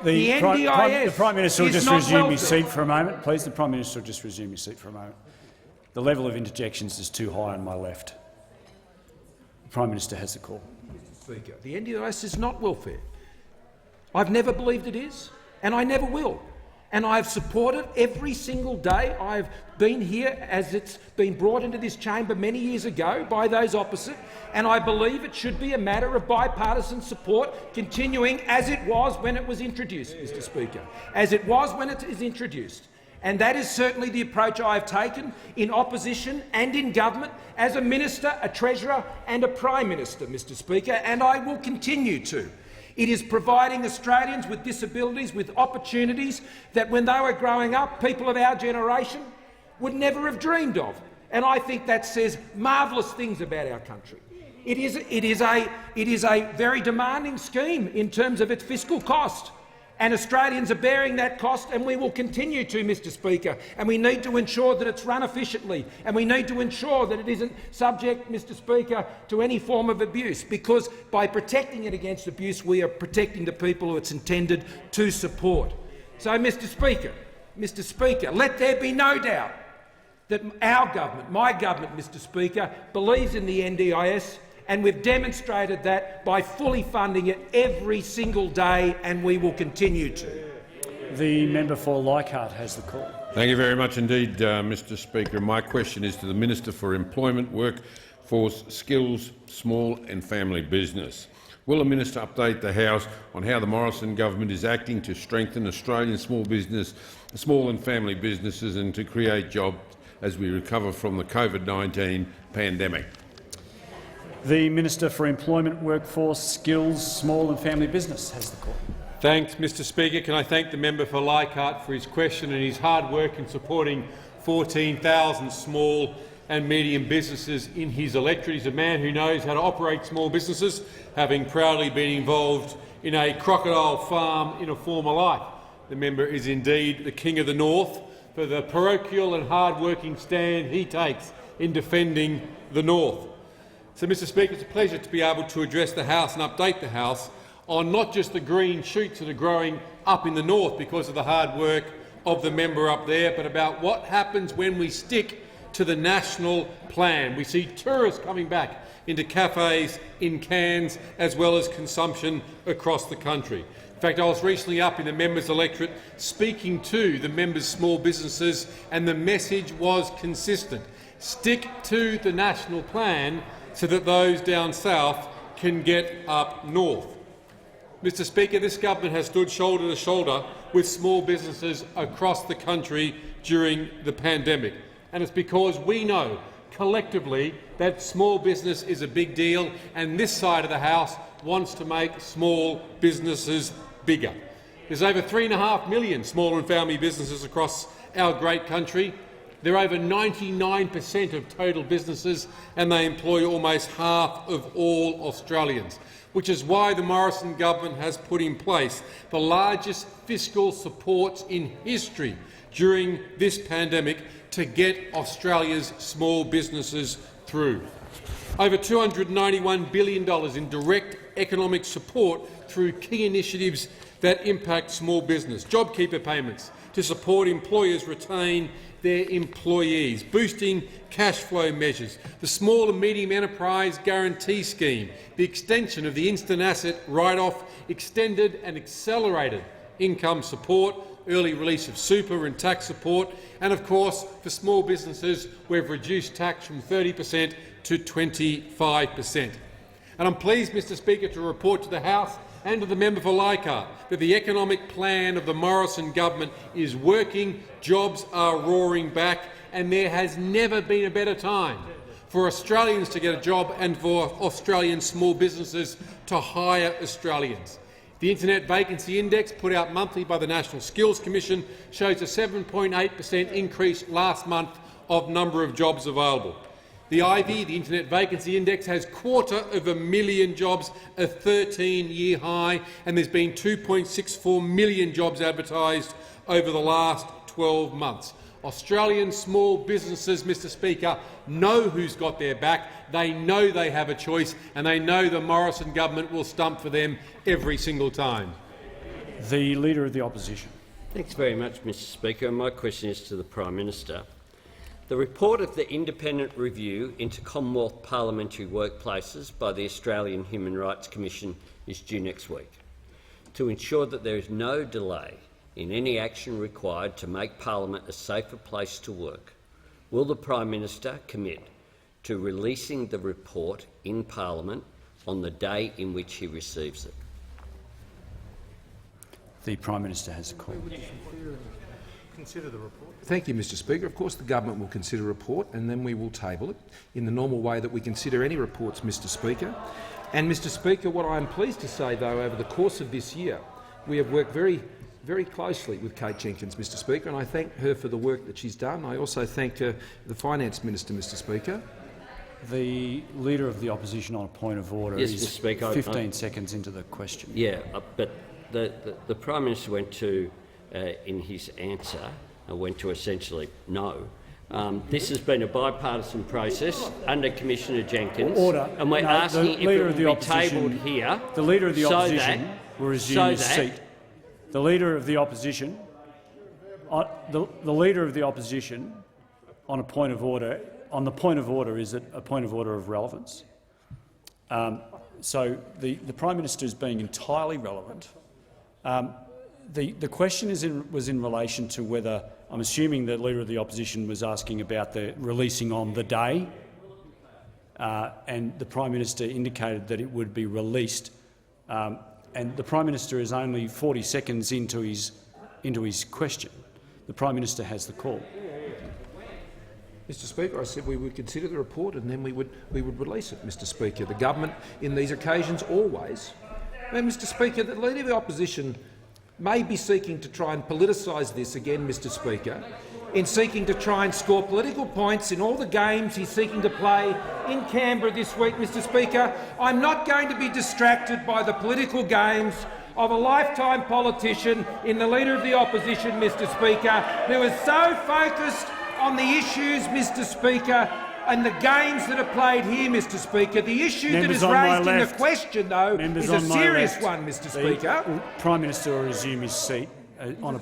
The NDIS the Prime Minister will is just not resume welfare. his seat for a moment. Please, the Prime Minister will just resume his seat for a moment. The level of interjections is too high on my left. The Prime Minister has the call. Mr Speaker, the NDIS is not welfare. I've never believed it is, and I never will. and I've supported every single day. I've been here as it's been brought into this chamber many years ago by those opposite, and I believe it should be a matter of bipartisan support continuing as it was when it was introduced, Mr Speaker, as it was when it is introduced. And that is certainly the approach I have taken in opposition and in government as a minister, a treasurer and a Prime Minister, Mr Speaker, and I will continue to. It is providing Australians with disabilities with opportunities that when they were growing up, people of our generation would never have dreamed of. And I think that says marvellous things about our country. It is a very demanding scheme in terms of its fiscal cost. And Australians are bearing that cost, and we will continue to, Mr Speaker. And we need to ensure that it's run efficiently, and we need to ensure that it isn't subject, Mr Speaker, to any form of abuse, because by protecting it against abuse, we are protecting the people who it's intended to support. So, Mr Speaker, let there be no doubt that our government, my government, Mr Speaker, believes in the NDIS, and we've demonstrated that by fully funding it every single day, and we will continue to. The member for Leichhardt has the call. Thank you very much indeed, Mr Speaker. My question is to the Minister for Employment, Workforce, Skills, Small and Family Business. Will the minister update the House on how the Morrison government is acting to strengthen Australian small and family businesses and to create jobs as we recover from the COVID-19 pandemic? The Minister for Employment, Workforce, Skills, Small and Family Business has the call. Thanks, Mr Speaker. Can I thank the member for Leichhardt for his question and his hard work in supporting 14,000 small and medium businesses in his electorate. He's a man who knows how to operate small businesses, having proudly been involved in a crocodile farm in a former life. The member is indeed the King of the North for the parochial and hard-working stand he takes in defending the North. So, Mr Speaker, it's a pleasure to be able to address the House and update the House on not just the green shoots that are growing up in the north because of the hard work of the member up there, but about what happens when we stick to the national plan. We see tourists coming back into cafes in Cairns as well as consumption across the country. In fact, I was recently up in the members' electorate speaking to the members' small businesses, and the message was consistent. Stick to the national plan so that those down south can get up north. Mr Speaker, this government has stood shoulder to shoulder with small businesses across the country during the pandemic, and it's because we know collectively that small business is a big deal, and this side of the House wants to make small businesses bigger. There's over 3.5 million small and family businesses across our great country. They're over 99% of total businesses, and they employ almost half of all Australians, which is why the Morrison government has put in place the largest fiscal supports in history during this pandemic to get Australia's small businesses through. Over $291 billion in direct economic support through key initiatives that impact small business, JobKeeper payments to support employers retain their employees, boosting cash flow measures, the Small and Medium Enterprise Guarantee Scheme, the extension of the instant asset write-off, extended and accelerated income support, early release of super and tax support, and of course for small businesses we've reduced tax from 30% to 25%. And I'm pleased, Mr Speaker, to report to the House and to the member for Leichhardt that the economic plan of the Morrison government is working, jobs are roaring back, and there has never been a better time for Australians to get a job and for Australian small businesses to hire Australians. The Internet Vacancy Index, put out monthly by the National Skills Commission, shows a 7.8% increase last month of number of jobs available. The IVE, the Internet Vacancy Index, has 250,000 jobs, a 13-year high, and there's been 2.64 million jobs advertised over the last 12 months. Australian small businesses, Mr Speaker, know who's got their back, they know they have a choice, and they know the Morrison government will stump for them every single time. The Leader of the Opposition. Thanks very much, Mr Speaker. My question is to the Prime Minister. The report of the independent review into Commonwealth parliamentary workplaces by the Australian Human Rights Commission is due next week. To ensure that there is no delay in any action required to make Parliament a safer place to work. Will the Prime Minister commit to releasing the report in Parliament on the day in which he receives it? The Prime Minister has a call. Consider the report. Thank you, Mr Speaker. Of course the government will consider a report and then we will table it in the normal way that we consider any reports, Mr Speaker. And, Mr Speaker, what I am pleased to say, though, over the course of this year, we have worked very closely with Kate Jenkins, Mr Speaker, and I thank her for the work that she's done. I also thank the Finance Minister, Mr Speaker. The Leader of the Opposition on a point of order Yes, is Mr. Speaker, 15 seconds into the question. Yeah, but the Prime Minister went to, in his answer, went to essentially no. This has been a bipartisan process under Commissioner Jenkins, and we're asking if it will be tabled here. The Leader of the Opposition will resume his seat. The Leader of the Opposition, the Leader of the Opposition, on a point of order. On the point of order, is it a point of order of relevance? So the Prime Minister is being entirely relevant. The question was in relation to whether, I'm assuming the Leader of the Opposition was asking about the releasing on the day, and the Prime Minister indicated that it would be released. And the Prime Minister is only 40 seconds into his question. The Prime Minister has the call. Mr Speaker, I said we would consider the report and then we would release it, Mr Speaker. The government, in these occasions, always. Mr Speaker, the Leader of the Opposition may be seeking to try and politicise this again, Mr Speaker, in seeking to try and score political points in all the games he's seeking to play in Canberra this week, Mr Speaker. I'm not going to be distracted by the political games of a lifetime politician in the Leader of the Opposition, Mr Speaker, who is so focused on the issues, Mr Speaker, and the games that are played here, Mr Speaker. The issue that is raised in the question, though, is a serious one, Mr Speaker. The Prime Minister will resume his seat on a...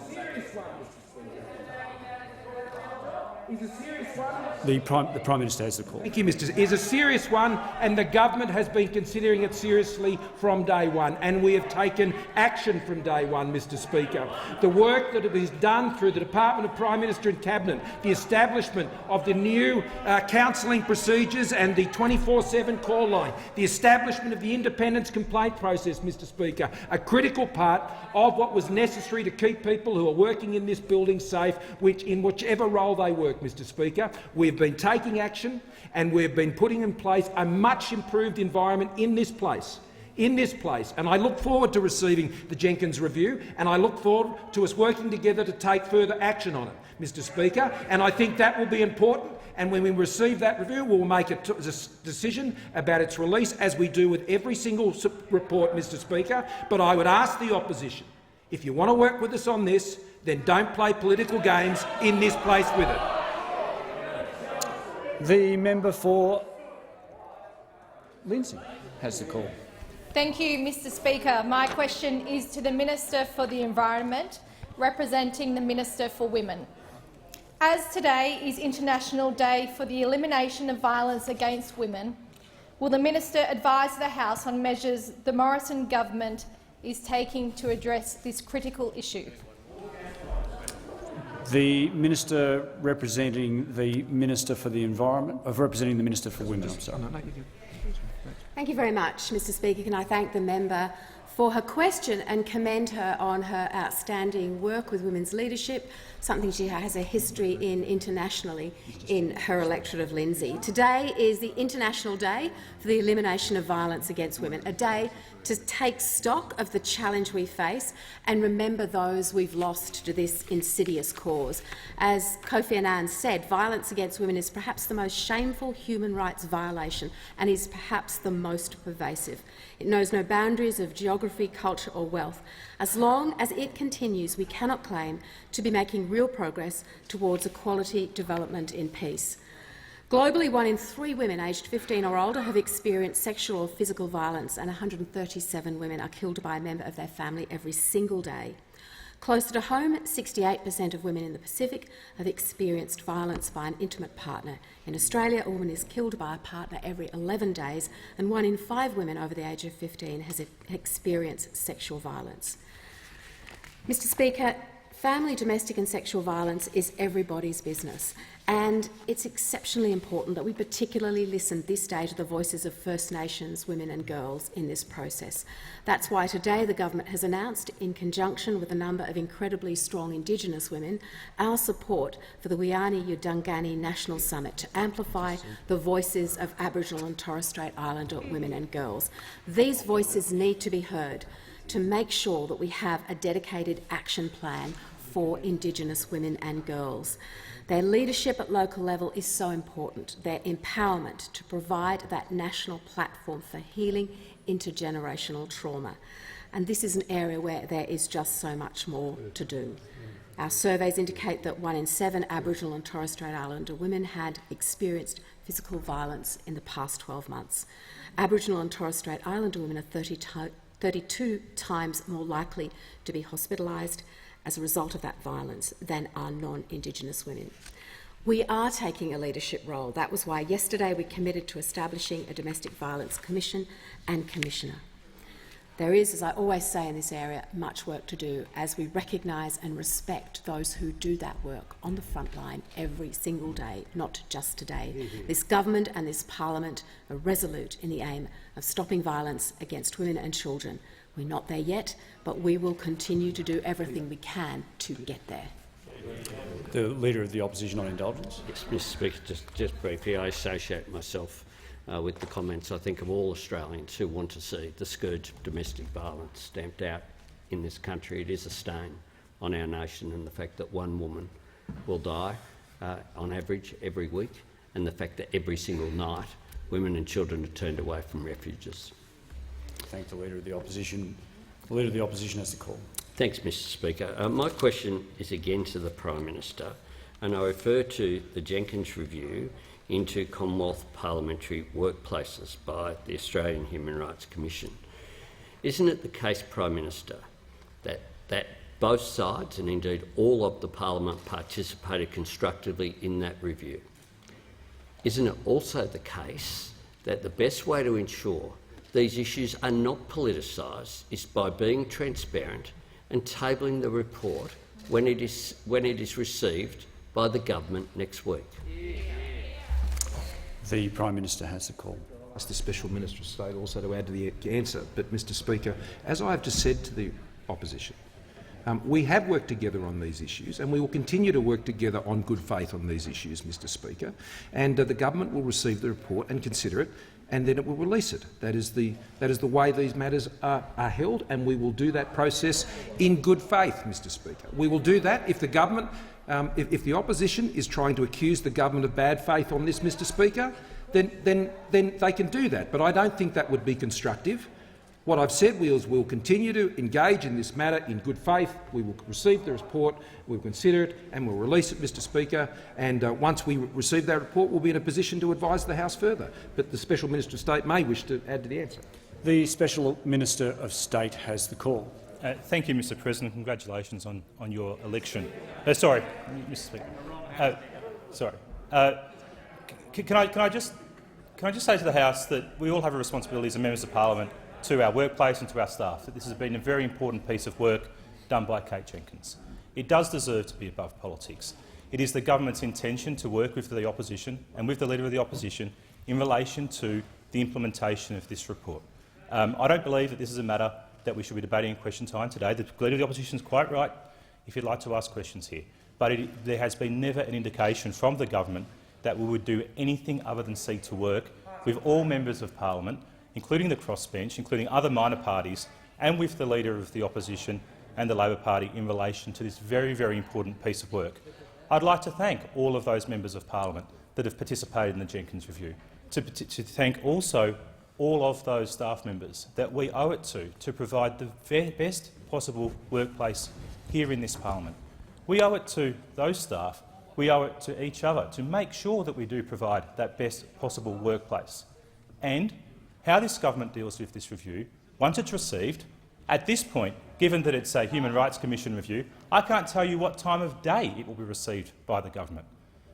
The Prime Minister has the call. Thank you, Mr. It is a serious one, and the government has been considering it seriously from day one, and we have taken action from day one, Mr. Speaker. The work that is done through the Department of Prime Minister and Cabinet, the establishment of the new counselling procedures and the 24/7 call line, the establishment of the independence complaint process, Mr. Speaker, a critical part of what was necessary to keep people who are working in this building safe, in whichever role they work, Mr. Speaker. We've been taking action and we've been putting in place a much improved environment in this place. And I look forward to receiving the Jenkins review, and I look forward to us working together to take further action on it, Mr. Speaker. And I think that will be important. And when we receive that review, we'll make a decision about its release, as we do with every single report, Mr. Speaker. But I would ask the opposition, if you want to work with us on this, then don't play political games in this place with it. The member for Lindsay has the call. Thank you, Mr Speaker. My question is to the Minister for the Environment, representing the Minister for Women. As today is International Day for the Elimination of Violence Against Women, will the Minister advise the House on measures the Morrison government is taking to address this critical issue? The Minister representing the Minister for the Environment, representing the Minister for Women. I'm sorry. Thank you very much, Mr Speaker. Can I thank the member for her question and commend her on her outstanding work with women's leadership, something she has a history in internationally in her electorate of Lindsay. Today is the International Day for the Elimination of Violence Against Women, a day to take stock of the challenge we face and remember those we've lost to this insidious cause. As Kofi Annan said, violence against women is perhaps the most shameful human rights violation and is perhaps the most pervasive. It knows no boundaries of geography, culture or wealth. As long as it continues, we cannot claim to be making real progress towards equality, development and peace. Globally, 1 in 3 women aged 15 or older have experienced sexual or physical violence, and 137 women are killed by a member of their family every single day. Closer to home, 68% of women in the Pacific have experienced violence by an intimate partner. In Australia, a woman is killed by a partner every 11 days, and 1 in 5 women over the age of 15 has experienced sexual violence. Mr Speaker, Family, domestic and sexual violence is everybody's business, and it's exceptionally important that we particularly listen this day to the voices of First Nations women and girls in this process. That's why today the government has announced, in conjunction with a number of incredibly strong Indigenous women, our support for the Wiani Yudungani National Summit to amplify the voices of Aboriginal and Torres Strait Islander women and girls. These voices need to be heard to make sure that we have a dedicated action plan for Indigenous women and girls. Their leadership at local level is so important, their empowerment to provide that national platform for healing intergenerational trauma. And this is an area where there is just so much more to do. Our surveys indicate that 1 in 7 Aboriginal and Torres Strait Islander women had experienced physical violence in the past 12 months. Aboriginal and Torres Strait Islander women are 32 times more likely to be hospitalised as a result of that violence than are non-Indigenous women. We are taking a leadership role. That was why yesterday we committed to establishing a Domestic Violence Commission and Commissioner. There is, as I always say in this area, much work to do as we recognise and respect those who do that work on the front line every single day, not just today. This government and this parliament are resolute in the aim of stopping violence against women and children. We're not there yet, but we will continue to do everything we can to get there. The Leader of the Opposition on indulgence. Yes, Mr Speaker, just briefly, I associate myself with the comments, I think, of all Australians who want to see the scourge of domestic violence stamped out in this country. It is a stain on our nation, and the fact that one woman will die on average every week, and the fact that every single night women and children are turned away from refuges. Thank the Leader of the Opposition. The Leader of the Opposition has the call. Thanks, Mr Speaker. My question is again to the Prime Minister, and I refer to the Jenkins Review into Commonwealth parliamentary workplaces by the Australian Human Rights Commission. Isn't it the case, Prime Minister, that both sides, and indeed all of the parliament, participated constructively in that review? Isn't it also the case that the best way to ensure these issues are not politicised is by being transparent and tabling the report when it is received by the government next week? The Prime Minister has the call. Ask the Special Minister of State also to add to the answer. But, Mr Speaker, as I have just said to the opposition, we have worked together on these issues, and we will continue to work together on good faith on these issues, Mr Speaker. And the government will receive the report and consider it, and then it will release it. That is the way these matters are held, and we will do that process in good faith, Mr Speaker. We will do that if the government, if the opposition is trying to accuse the government of bad faith on this, Mr Speaker, then they can do that. But I don't think that would be constructive. What I've said is we'll continue to engage in this matter in good faith. We will receive the report, we'll consider it, and we'll release it, Mr Speaker. And once we receive that report, we'll be in a position to advise the House further. But the Special Minister of State may wish to add to the answer. The Special Minister of State has the call. Thank you, Mr President. Congratulations on your election. Sorry, Mr Speaker. Can I just say to the House that we all have a responsibility as members of Parliament to our workplace and to our staff, that this has been a very important piece of work done by Kate Jenkins. It does deserve to be above politics. It is the government's intention to work with the opposition and with the Leader of the Opposition in relation to the implementation of this report. I don't believe that this is a matter that we should be debating in question time today. The Leader of the Opposition is quite right if you'd like to ask questions here. But there has been never an indication from the government that we would do anything other than seek to work with all members of Parliament, including the crossbench, including other minor parties, and with the Leader of the Opposition and the Labor Party in relation to this very, very important piece of work. I'd like to thank all of those members of Parliament that have participated in the Jenkins Review, to thank also all of those staff members that we owe it to provide the best possible workplace here in this Parliament. We owe it to those staff, we owe it to each other to make sure that we do provide that best possible workplace. And how this government deals with this review, once it's received, at this point, given that it's a Human Rights Commission review, I can't tell you what time of day it will be received by the government.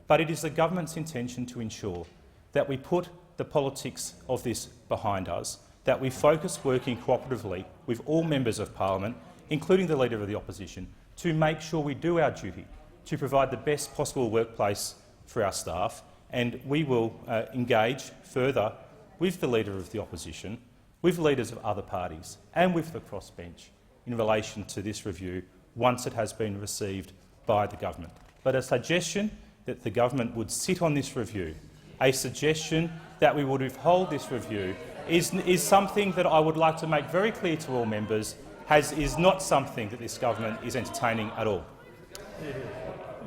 But it is the government's intention to ensure that we put the politics of this behind us, that we focus working cooperatively with all members of Parliament, including the Leader of the Opposition, to make sure we do our duty to provide the best possible workplace for our staff, and we will engage further with the Leader of the Opposition, with leaders of other parties and with the crossbench in relation to this review once it has been received by the government. But a suggestion that the government would sit on this review, a suggestion that we would withhold this review, is something that I would like to make very clear to all members is not something that this government is entertaining at all.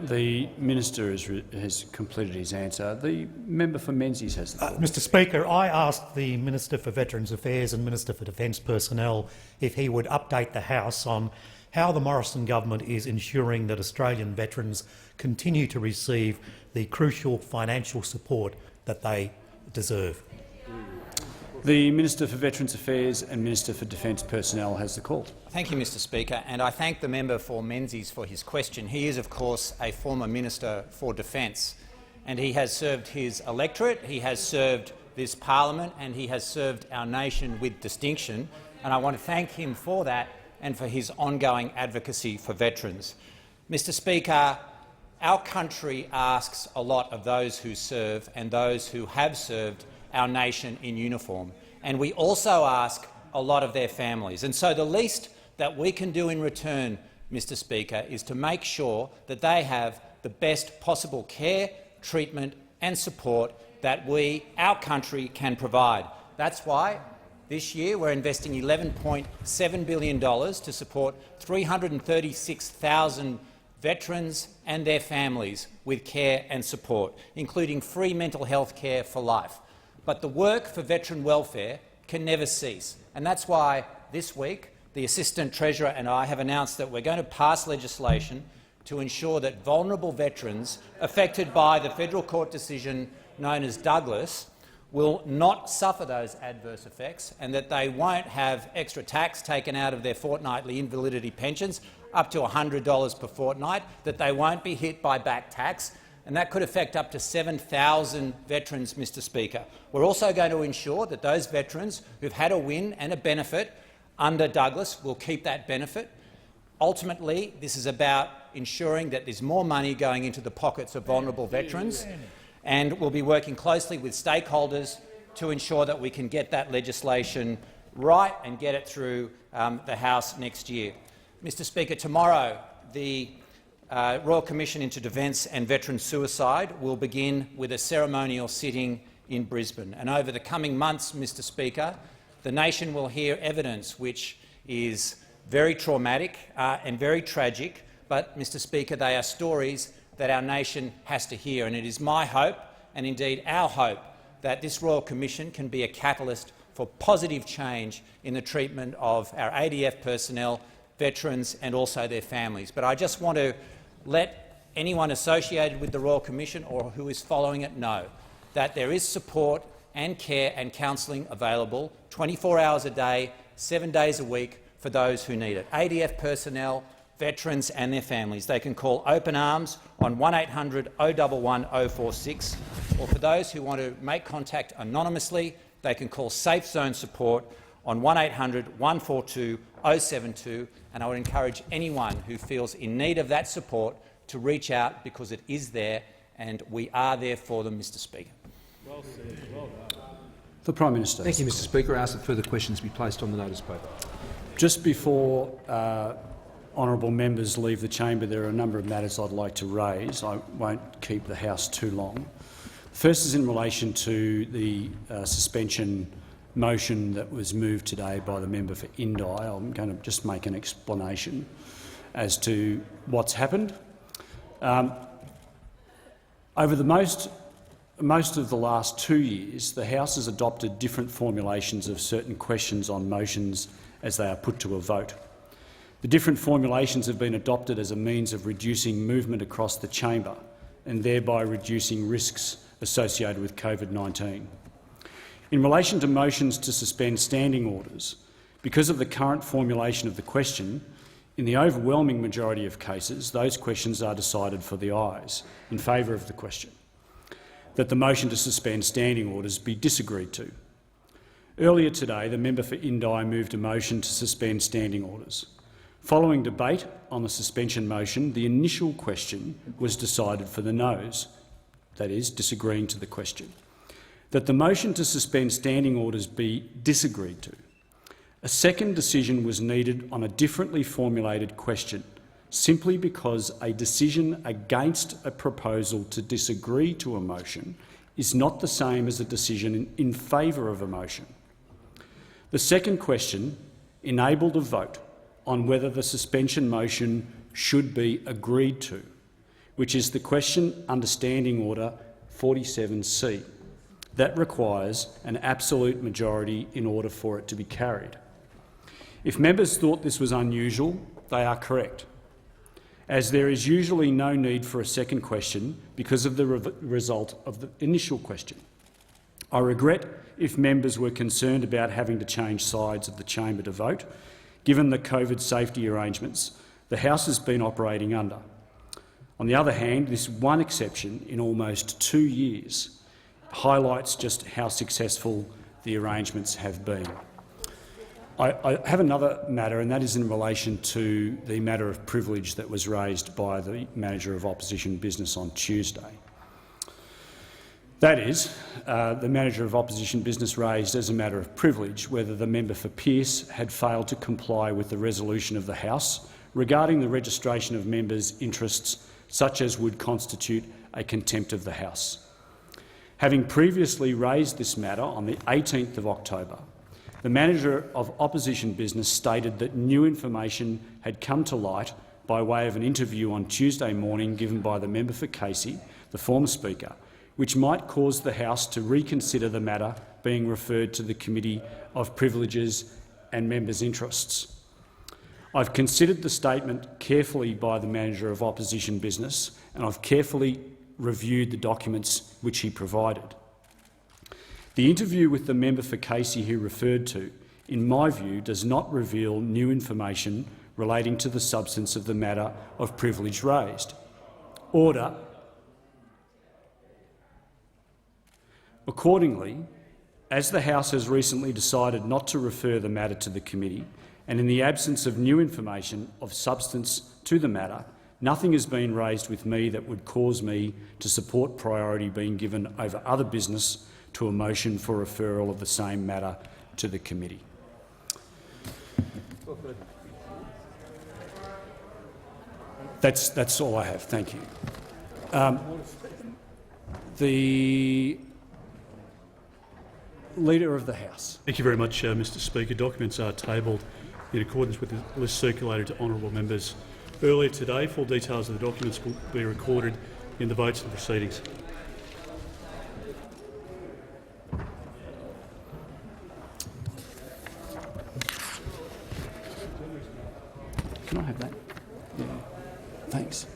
The minister has completed his answer. The member for Menzies has the floor. Mr Speaker, I asked the Minister for Veterans Affairs and Minister for Defence Personnel if he would update the House on how the Morrison government is ensuring that Australian veterans continue to receive the crucial financial support that they deserve. The Minister for Veterans Affairs and Minister for Defence Personnel has the call. Thank you, Mr Speaker, and I thank the member for Menzies for his question. He is, of course, a former Minister for Defence, and he has served his electorate, he has served this parliament, and he has served our nation with distinction, and I want to thank him for that and for his ongoing advocacy for veterans. Mr Speaker, our country asks a lot of those who serve and those who have served our nation in uniform, and we also ask a lot of their families. And so the least that we can do in return, Mr Speaker, is to make sure that they have the best possible care, treatment and support that our country, can provide. That's why this year we're investing $11.7 billion to support 336,000 veterans and their families with care and support, including free mental health care for life. But the work for veteran welfare can never cease, and that's why this week the Assistant Treasurer and I have announced that we're going to pass legislation to ensure that vulnerable veterans affected by the federal court decision known as Douglas will not suffer those adverse effects, and that they won't have extra tax taken out of their fortnightly invalidity pensions, up to $100 per fortnight, that they won't be hit by back tax, and that could affect up to 7,000 veterans, Mr Speaker. We're also going to ensure that those veterans who've had a win and a benefit under Douglas will keep that benefit. Ultimately, this is about ensuring that there's more money going into the pockets of vulnerable veterans, and we'll be working closely with stakeholders to ensure that we can get that legislation right and get it through the House next year. Mr Speaker, tomorrow the Royal Commission into Defence and Veteran Suicide will begin with a ceremonial sitting in Brisbane. And over the coming months, Mr Speaker, the nation will hear evidence which is very traumatic and very tragic, but, Mr Speaker, they are stories that our nation has to hear. And it is my hope, and indeed our hope, that this Royal Commission can be a catalyst for positive change in the treatment of our ADF personnel, veterans and also their families. But I just want to let anyone associated with the Royal Commission or who is following it know that there is support and care and counselling available 24 hours a day, 7 days a week for those who need it. ADF personnel, veterans and their families. They can call Open Arms on 1800 011 046, or for those who want to make contact anonymously, they can call Safe Zone Support on 1800 142 072, and I would encourage anyone who feels in need of that support to reach out, because it is there and we are there for them, Mr Speaker. Well said. Well done. The Prime Minister. Thank you, Mr Speaker. I ask that further questions be placed on the notice paper. Just before honourable members leave the chamber, there are a number of matters I'd like to raise. I won't keep the House too long. First is in relation to the suspension motion that was moved today by the member for Indi. I'm going to just make an explanation as to what's happened. Over the most of the last 2 years, the House has adopted different formulations of certain questions on motions as they are put to a vote. The different formulations have been adopted as a means of reducing movement across the chamber and thereby reducing risks associated with COVID-19. In relation to motions to suspend standing orders, because of the current formulation of the question, in the overwhelming majority of cases, those questions are decided for the ayes, in favour of the question, that the motion to suspend standing orders be disagreed to. Earlier today, the member for Indi moved a motion to suspend standing orders. Following debate on the suspension motion, the initial question was decided for the noes, that is, disagreeing to the question, that the motion to suspend standing orders be disagreed to. A second decision was needed on a differently formulated question, simply because a decision against a proposal to disagree to a motion is not the same as a decision in favour of a motion. The second question enabled a vote on whether the suspension motion should be agreed to, which is the question under Standing Order 47C. That requires an absolute majority in order for it to be carried. If members thought this was unusual, they are correct, as there is usually no need for a second question because of the result of the initial question. I regret if members were concerned about having to change sides of the chamber to vote, given the COVID safety arrangements the House has been operating under. On the other hand, this one exception in almost 2 years highlights just how successful the arrangements have been. I have another matter, and that is in relation to the matter of privilege that was raised by the Manager of Opposition Business on Tuesday. That is, the Manager of Opposition Business raised as a matter of privilege whether the member for Pearce had failed to comply with the resolution of the House regarding the registration of members' interests such as would constitute a contempt of the House. Having previously raised this matter on the 18th of October, the Manager of Opposition Business stated that new information had come to light by way of an interview on Tuesday morning given by the member for Casey, the former Speaker, which might cause the House to reconsider the matter being referred to the Committee of Privileges and Members' Interests. I've considered the statement carefully by the Manager of Opposition Business, and I've carefully reviewed the documents which he provided. The interview with the member for Casey he referred to, in my view, does not reveal new information relating to the substance of the matter of privilege raised. Order. Accordingly, as the House has recently decided not to refer the matter to the committee, and in the absence of new information of substance to the matter, nothing has been raised with me that would cause me to support priority being given over other business to a motion for referral of the same matter to the committee. That's all I have. Thank you. The Leader of the House. Thank you very much, Mr Speaker. Documents are tabled in accordance with the list circulated to honourable members earlier today. Full details of the documents will be recorded in the votes and proceedings. Can I have that? Yeah. Thanks.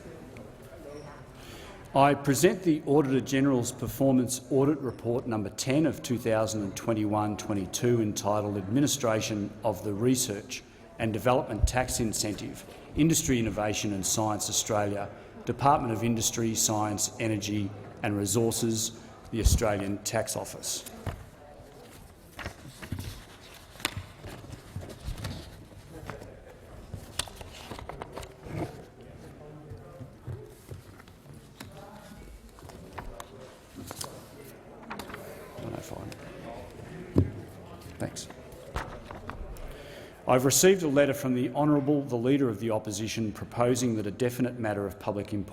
I present the Auditor-General's Performance Audit Report No. 10 of 2021-22 entitled Administration of the Research and Development Tax Incentive, Industry Innovation and Science Australia, Department of Industry, Science, Energy and Resources, the Australian Tax Office. Thanks. I've received a letter from the Honourable the Leader of the Opposition proposing that a definite matter of public importance